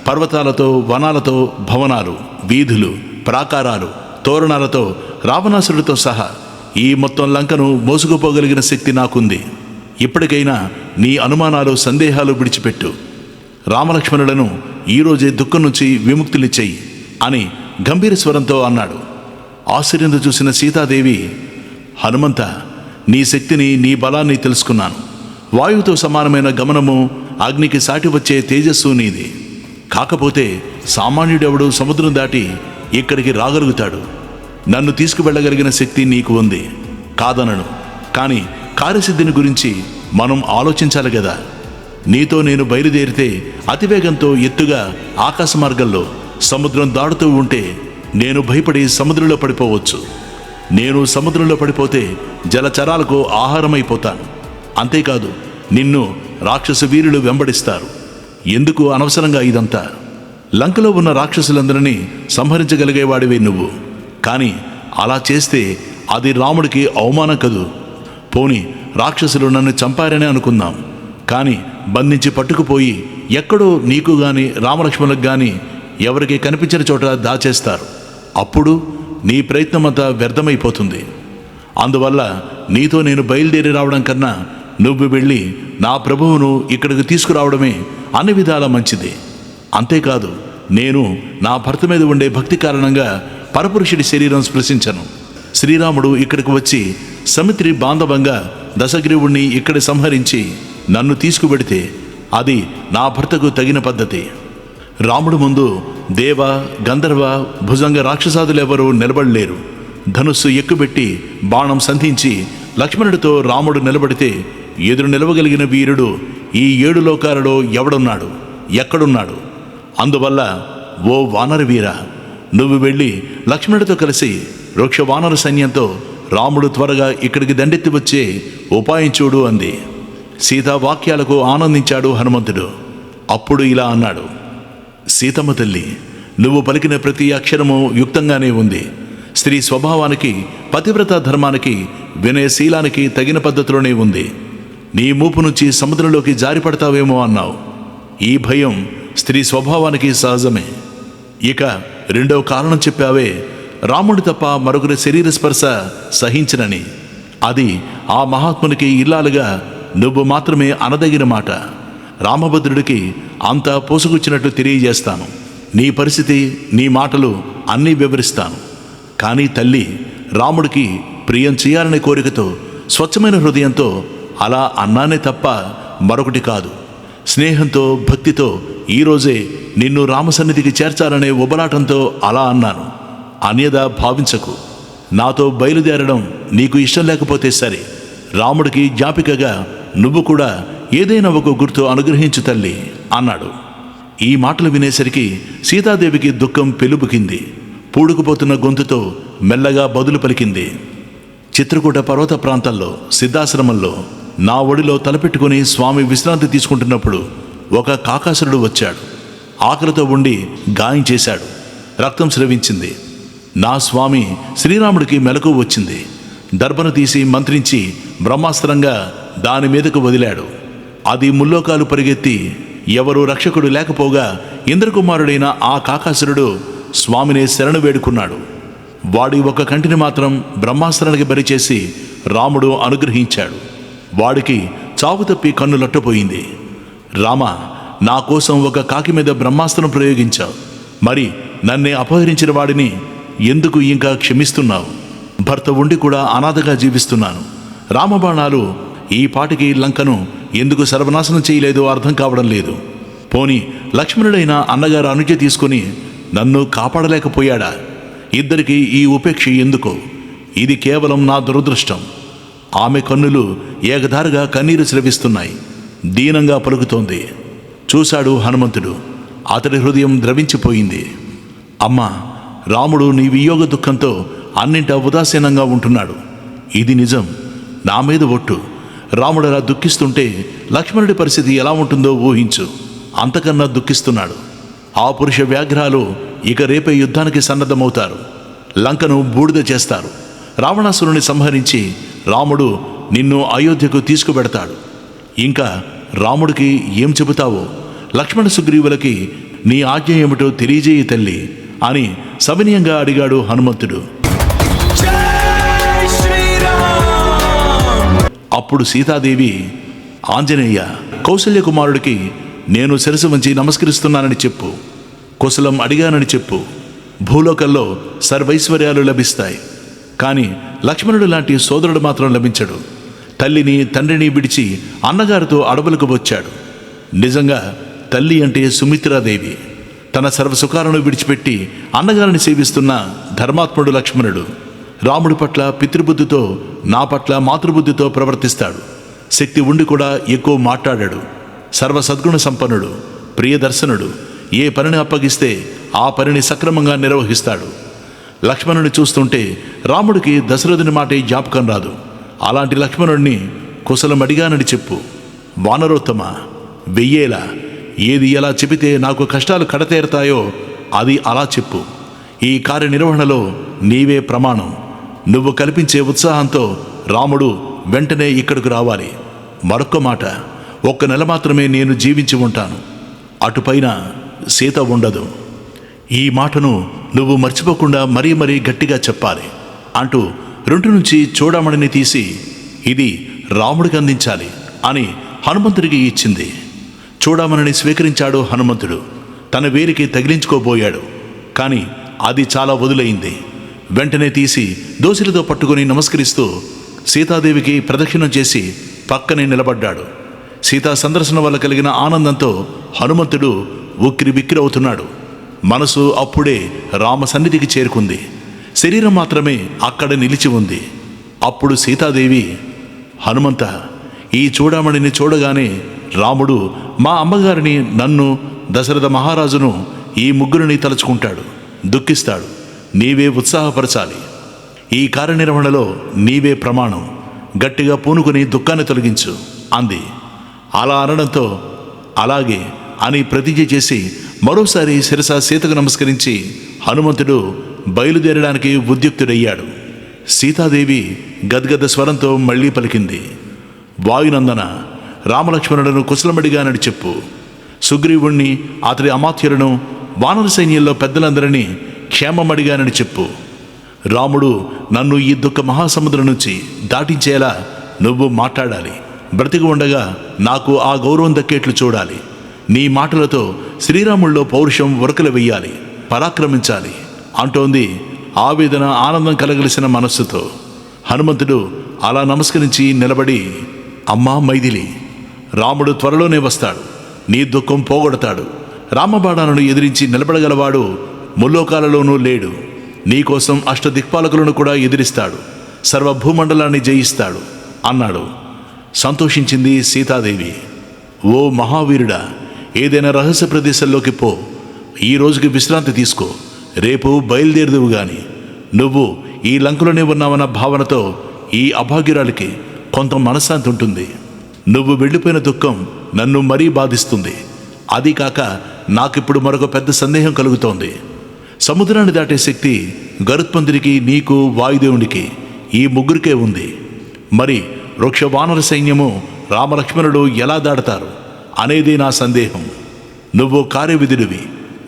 Speaker 1: పర్వతాలతో, వనాలతో, భవనాలు, వీధులు, ప్రాకారాలు, తోరణాలతో, రావణాసురుడితో సహా ఈ మొత్తం లంకను మోసుకుపోగలిగిన శక్తి నాకుంది. ఇప్పటికైనా నీ అనుమానాలు, సందేహాలు విడిచిపెట్టు. రామలక్ష్మణులను ఈరోజే దుఃఖం నుంచి విముక్తులిచ్చేయి అని గంభీర స్వరంతో అన్నాడు. ఆశ్చర్యంతో చూసిన సీతాదేవి, హనుమంత, నీ శక్తిని, నీ బలాన్ని తెలుసుకున్నాను. వాయువుతో సమానమైన గమనము, అగ్నికి సాటి వచ్చే తేజస్సు నీది. కాకపోతే సామాన్యుడెవడు సముద్రం దాటి ఇక్కడికి రాగలుగుతాడు. నన్ను తీసుకువెళ్ళగలిగిన శక్తి నీకు ఉంది, కాదనను. కానీ కార్యసిద్ధిని గురించి మనం ఆలోచించాలి కదా. నీతో నేను బయలుదేరితే అతివేగంతో ఎత్తుగా ఆకాశ మార్గంలో సముద్రం దాడుతూ ఉంటే నేను భయపడి సముద్రంలో పడిపోవచ్చు. నేను సముద్రంలో పడిపోతే జలచరాలకు ఆహారమైపోతాను. అంతేకాదు, నిన్ను రాక్షస వీరులు వెంబడిస్తారు. ఎందుకు అనవసరంగా ఇదంతా? లంకలో ఉన్న రాక్షసులందరినీ సంహరించగలిగేవాడివే నువ్వు. కానీ అలా చేస్తే అది రాముడికి అవమానం కదూ. పోని రాక్షసులు నన్ను చంపారనే అనుకుందాం. కానీ బంధించి పట్టుకుపోయి ఎక్కడో నీకు గాని రామలక్ష్మణులకు గాని ఎవరికి కనిపించిన చోట దాచేస్తారు. అప్పుడు నీ ప్రయత్నమంతా వ్యర్థమైపోతుంది. అందువల్ల నీతో నేను బయలుదేరి రావడం కన్నా నువ్వు వెళ్ళి నా ప్రభువును ఇక్కడికి తీసుకురావడమే అన్ని విధాల మంచిది. అంతేకాదు, నేను నా భర్త మీద ఉండే భక్తి కారణంగా పరపురుషుడి శరీరం స్పృశించను. శ్రీరాముడు ఇక్కడికి వచ్చి సమిత్రి బాంధవంగా దశగ్రీవుణ్ణి ఇక్కడ సంహరించి నన్ను తీసుకువెడితే అది నా భర్తకు తగిన పద్ధతి. రాముడు ముందు దేవ, గంధర్వ, భుజంగ రాక్షసాదులెవరూ నిలబడలేరు. ధనుస్సు ఎక్కుబెట్టి బాణం సంధించి లక్ష్మణుడితో రాముడు నిలబడితే ఎదురు నిలవగలిగిన వీరుడు ఈ 7 లోకాలలో ఎవడున్నాడు, ఎక్కడున్నాడు? అందువల్ల ఓ వానర వీర, నువ్వు వెళ్ళి లక్ష్మణుడితో కలిసి వృక్ష వానర సైన్యంతో రాముడు త్వరగా ఇక్కడికి దండెత్తి వచ్చే ఉపాయం చూడు అంది. సీతా వాక్యాలకు ఆనందించాడు హనుమంతుడు. అప్పుడు ఇలా అన్నాడు: సీతమ్మ తల్లి, నువ్వు పలికిన ప్రతి అక్షరము యుక్తంగానే ఉంది. స్త్రీ స్వభావానికి, పతివ్రత ధర్మానికి, వినయశీలానికి తగిన పద్ధతిలోనే ఉంది. నీ మూపు నుంచి సముద్రంలోకి జారిపడతావేమో అన్నావు. ఈ భయం స్త్రీ స్వభావానికి సహజమే. ఇక రెండవ కారణం చెప్పావే, రాముడి తప్ప మరొకరి శరీర స్పర్శ సహించనని. అది ఆ మహాత్మునికి ఇల్లాలుగా నువ్వు మాత్రమే అనదగిన మాట. రామభద్రుడికి అంతా పోసుకొచ్చినట్లు తెలియజేస్తాను. నీ పరిస్థితి, నీ మాటలు అన్నీ వివరిస్తాను. కానీ తల్లి, రాముడికి ప్రియం చేయాలనే కోరికతో, స్వచ్ఛమైన హృదయంతో అలా అన్నానే తప్ప మరొకటి కాదు. స్నేహంతో, భక్తితో ఈరోజే నిన్ను రామసన్నిధికి చేర్చాలనే ఉబలాటంతో అలా అన్నాను. అన్యదా భావించకు. నాతో బయలుదేరడం నీకు ఇష్టం లేకపోతే సరే, రాముడికి జ్ఞాపికగా నువ్వు కూడా ఏదైనా ఒక గుర్తు అనుగ్రహించు తల్లి అన్నాడు. ఈ మాటలు వినేసరికి సీతాదేవికి దుఃఖం పెలుబుకింది. పూడుకుపోతున్న గొంతుతో మెల్లగా బదులు పలికింది: చిత్రకూట పర్వత ప్రాంతాల్లో సిద్ధాశ్రమంలో నా ఒడిలో తలపెట్టుకుని స్వామి విశ్రాంతి తీసుకుంటున్నప్పుడు ఒక కాకాసురుడు వచ్చాడు. ఆకలితో ఉండి గాయం చేశాడు. రక్తం స్రవించింది. నా స్వామి శ్రీరాముడికి మెలకు వచ్చింది. దర్భను తీసి మంత్రించి బ్రహ్మాస్త్రంగా దాని మీదకు వదిలాడు. అది ముల్లోకాలు పరిగెత్తి ఎవరు రక్షకుడు లేకపోగా ఇంద్రకుమారుడైన ఆ కాకాసురుడు స్వామిని శరణు వేడుకున్నాడు. వాడి ఒక కంటిని మాత్రం బ్రహ్మాస్త్రానికి బరిచేసి రాముడు అనుగ్రహించాడు. వాడికి చావు తప్పి కన్ను లట్టపోయింది. రామ, నా కోసం ఒక కాకి మీద బ్రహ్మాస్త్రం ప్రయోగించావు. మరి నన్నే అపహరించిన వాడిని ఎందుకు ఇంకా క్షమిస్తున్నావు? భర్త ఉండి కూడా అనాథగా జీవిస్తున్నాను. రామబాణాలు ఈ పాటికి లంకను ఎందుకు సర్వనాశనం చేయలేదో అర్థం కావడం లేదు. పోని లక్ష్మణుడైన అన్నగారు అనుజ్ఞ తీసుకుని నన్ను కాపాడలేకపోయాడా? ఇద్దరికి ఈ ఉపేక్ష ఎందుకో? ఇది కేవలం నా దురదృష్టం. ఆమె కన్నులు ఏకధారగా కన్నీరు స్రవిస్తున్నాయి. దీనంగా పలుకుతోంది. చూశాడు హనుమంతుడు. అతడి హృదయం ద్రవించిపోయింది. అమ్మా, రాముడు నీ వియోగ దుఃఖంతో అన్నింటా ఉదాసీనంగా ఉంటున్నాడు. ఇది నిజం. నా మీద ఒట్టు. రాముడు అలా దుఃఖిస్తుంటే లక్ష్మణుడి పరిస్థితి ఎలా ఉంటుందో ఊహించు. అంతకన్నా దుఃఖిస్తున్నాడు. ఆ పురుష వ్యాఘ్రాలు ఇక రేపే యుద్ధానికి సన్నద్ధమవుతారు. లంకను బూడిద చేస్తారు. రావణాసురుని సంహరించి రాముడు నిన్ను అయోధ్యకు తీసుకువెడతాడు. ఇంకా రాముడికి ఏం చెబుతావో? లక్ష్మణ సుగ్రీవులకి నీ ఆజ్ఞ ఏమిటో తెలియజేయి తల్లి అని సవినయంగా అడిగాడు హనుమంతుడు. అప్పుడు సీతాదేవి, ఆంజనేయ, కౌసల్య కుమారుడికి నేను శిరసు వంచి నమస్కరిస్తున్నానని చెప్పు. కుశలం అడిగానని చెప్పు. భూలోకంలో సర్వైశ్వర్యాలు లభిస్తాయి. కానీ లక్ష్మణుడు లాంటి సోదరుడు మాత్రం లభించడు. తల్లిని, తండ్రిని విడిచి అన్నగారితో అడవులకు వచ్చాడు. నిజంగా తల్లి అంటే సుమిత్రాదేవి. తన సర్వసుఖాలను విడిచిపెట్టి అన్నగారిని సేవిస్తున్న ధర్మాత్ముడు లక్ష్మణుడు. రాముడి పట్ల పితృబుద్ధితో, నా పట్ల మాతృబుద్ధితో ప్రవర్తిస్తాడు. శక్తి ఉండి కూడా ఎక్కువ మాట్లాడాడు. సర్వసద్గుణ సంపన్నుడు, ప్రియదర్శనుడు. ఏ పనిని అప్పగిస్తే ఆ పనిని సక్రమంగా నిర్వహిస్తాడు. లక్ష్మణుని చూస్తుంటే రాముడికి దశరథుని మాటే జ్ఞాపకం రాదు. అలాంటి లక్ష్మణుడిని కుశలం అడిగానని చెప్పు. వానరోత్తమ, వెయ్యేలా ఏది ఎలా చెబితే నాకు కష్టాలు కడతేరుతాయో అది అలా చెప్పు. ఈ కార్యనిర్వహణలో నీవే ప్రమాణం. నువ్వు కల్పించే ఉత్సాహంతో రాముడు వెంటనే ఇక్కడికి రావాలి. మరొక్క మాట, 1 నెల మాత్రమే నేను జీవించి ఉంటాను. అటుపైన సీత ఉండదు. ఈ మాటను నువ్వు మర్చిపోకుండా మరీ మరీ గట్టిగా చెప్పాలి అంటూ 2 నుంచి చూడమణిని తీసి ఇది రాముడికి అందించాలి అని హనుమంతుడికి ఇచ్చింది. చూడమణిని స్వీకరించాడు హనుమంతుడు. తన వేలికి తగిలించుకోబోయాడు. కానీ అది చాలా వదులైంది. వెంటనే తీసి దోసిలితో పట్టుకుని నమస్కరిస్తూ సీతాదేవికి ప్రదక్షిణం చేసి పక్కనే నిలబడ్డాడు. సీతా సందర్శన వల్ల కలిగిన ఆనందంతో హనుమంతుడు ఉక్కిరి బిక్కిరి అవుతున్నాడు. మనసు అప్పుడే రామ సన్నిధికి చేరుకుంది. శరీరం మాత్రమే అక్కడ నిలిచి ఉంది. అప్పుడు సీతాదేవి, హనుమంత, ఈ చూడమణిని చూడగానే రాముడు మా అమ్మగారిని, నన్ను, దశరథ మహారాజును, ఈ ముగ్గురిని తలుచుకుంటాడు. దుఃఖిస్తాడు. నీవే ఉత్సాహపరచాలి. ఈ కార్యనిర్వహణలో నీవే ప్రమాణం. గట్టిగా పూనుకుని దుఃఖాన్ని తొలగించు అంది. అలా అనడంతో అలాగే అని ప్రతిజ్ఞ చేసి మరోసారి శిరస సీతకు నమస్కరించి హనుమంతుడు బయలుదేరడానికి ఉద్యుక్తుడయ్యాడు. సీతాదేవి గద్గద స్వరంతో మళ్లీ పలికింది, వాయునందన, రామలక్ష్మణులను కుశలమడిగానని చెప్పు. సుగ్రీవుణ్ణి, అతడి అమాత్యులను, వానర సైన్యంలో పెద్దలందరినీ క్షేమమడిగానని చెప్పు. రాముడు నన్ను ఈ దుఃఖ మహాసముద్రం నుంచి దాటించేలా నువ్వు మాట్లాడాలి. బ్రతికి ఉండగా నాకు ఆ గౌరవం దక్కేట్లు చూడాలి. నీ మాటలతో శ్రీరాముల్లో పౌరుషం ఉరకలు వెయ్యాలి, పరాక్రమించాలి అంటోంది ఆవేదన ఆనందం కలగలిసిన మనస్సుతో. హనుమంతుడు అలా నమస్కరించి నిలబడి, అమ్మా మైథిలి, రాముడు త్వరలోనే వస్తాడు. నీ దుఃఖం పోగొడతాడు. రామబాణాలను ఎదిరించి నిలబడగలవాడు ముల్లోకాలలోనూ లేడు. నీకోసం అష్టదిక్పాలకులను కూడా ఎదిరిస్తాడు. సర్వభూమండలాన్ని జయిస్తాడు అన్నాడు. సంతోషించింది సీతాదేవి. ఓ మహావీరుడా, ఏదైనా రహస్య ప్రదేశంలోకి పో. ఈ రోజుకి విశ్రాంతి తీసుకో. రేపు బయలుదేరదువు గాని. నువ్వు ఈ లంకలోనే ఉన్నావన్న భావనతో ఈ అభాగ్యురాలికి కొంత మనశ్శాంతి ఉంటుంది. నువ్వు వెళ్ళిపోయిన దుఃఖం నన్ను మరీ బాధిస్తుంది. అది కాక నాకిప్పుడు మరొక పెద్ద సందేహం కలుగుతోంది. సముద్రాన్ని దాటే శక్తి గరుత్మంతుడికి, నీకు, వాయుదేవునికి, ఈ ముగ్గురికే ఉంది. మరి వృక్ష వానర సైన్యము రామలక్ష్మణుడు ఎలా దాడతారు అనేది నా సందేహం. నువ్వు కార్యవిధుడివి.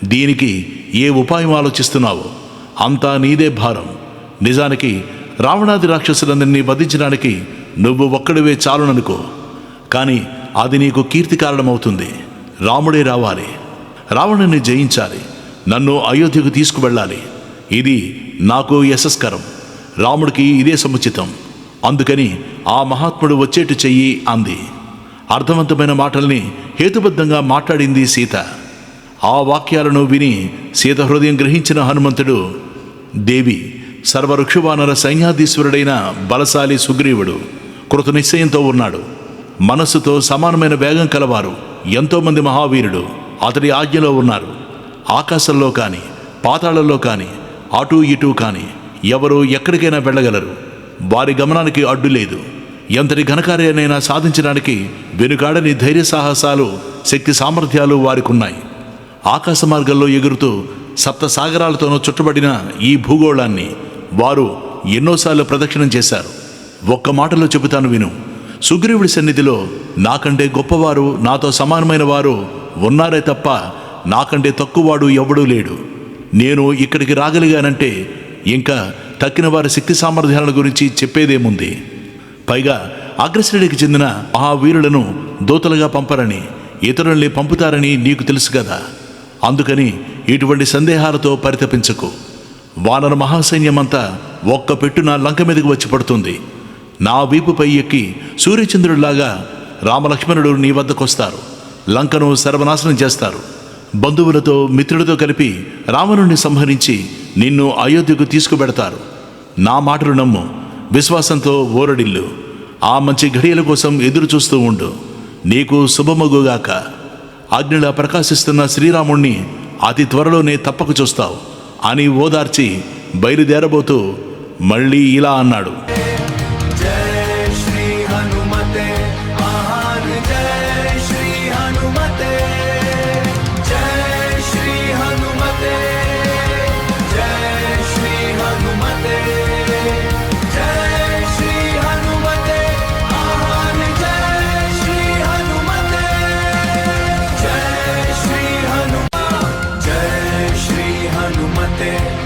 Speaker 1: దీనికి ఏ ఉపాయం ఆలోచిస్తున్నావో అంతా నీదే భారం. నిజానికి రావణాది రాక్షసులందరినీ వధించడానికి నువ్వు ఒక్కడివే చాలుననుకో. కానీ అది నీకు కీర్తి కారణమవుతుంది. రాముడే రావాలి, రావణుని జయించాలి, నన్ను అయోధ్యకు తీసుకువెళ్ళాలి. ఇది నాకు యశస్కరం. రాముడికి ఇదే సముచితం. అందుకని ఆ మహాత్ముడు వచ్చేట్టు చెయ్యి అంది. అర్థవంతమైన మాటల్ని హేతుబద్ధంగా మాట్లాడింది సీత. ఆ వాక్యాలను విని సీత హృదయం గ్రహించిన హనుమంతుడు, దేవి, సర్వవృక్షవానర సైన్యాధీశ్వరుడైన బలశాలి సుగ్రీవుడు కృత నిశ్చయంతో ఉన్నాడు. మనస్సుతో సమానమైన వేగం కలవారు ఎంతోమంది మహావీరుడు అతడి ఆజ్ఞలో ఉన్నారు. ఆకాశంలో కానీ పాతాళంలో కానీ అటూ ఇటూ కానీ ఎవరు ఎక్కడికైనా వెళ్ళగలరు. వారి గమనానికి అడ్డు లేదు. ఎంతటి ఘనకార్యాన్నైనా సాధించడానికి వెనుకాడని ధైర్య సాహసాలు, శక్తి సామర్థ్యాలు వారికున్నాయి. ఆకాశ మార్గంలో ఎగురుతూ సప్త సాగరాలతోనూ చుట్టబడిన ఈ భూగోళాన్ని వారు ఎన్నోసార్లు ప్రదక్షిణం చేశారు. ఒక్క మాటలో చెబుతాను విను. సుగ్రీవుడి సన్నిధిలో నాకంటే గొప్పవారు, నాతో సమానమైన వారు ఉన్నారే తప్ప నాకంటే తక్కువవాడు ఎవడూ లేడు. నేను ఇక్కడికి రాగలిగానంటే ఇంకా తక్కిన వారి శక్తి సామర్థ్యాల గురించి చెప్పేదేముంది. పైగా అగ్రశ్రేణికి చెందిన మహావీరులను దూతలుగా పంపరని, ఇతరుల్ని పంపుతారని నీకు తెలుసు కదా. అందుకని ఇటువంటి సందేహాలతో పరితపించకు. వానర మహాసైన్యమంతా ఒక్క పెట్టున లంక మీదకి వచ్చి పడుతుంది. నా వీపుపై ఎక్కి సూర్యచంద్రుడిలాగా రామలక్ష్మణుడు నీ వద్దకొస్తారు. లంకను సర్వనాశనం చేస్తారు. బంధువులతో, మిత్రులతో కలిపి రావణుణ్ణి సంహరించి నిన్ను అయోధ్యకు తీసుకుబెడతారు. నా మాటలు నమ్ము. విశ్వాసంతో ఓరడిల్లు. ఆ మంచి ఘడియల కోసం ఎదురు చూస్తూ ఉండు. నీకు శుభమగుగాక. అగ్నిలా ప్రకాశిస్తున్న శ్రీరాముణ్ణి అతి త్వరలోనే తప్పక చూస్తావు అని ఓదార్చి బయలుదేరబోతూ మళ్ళీ ఇలా అన్నాడు.
Speaker 2: हनुमते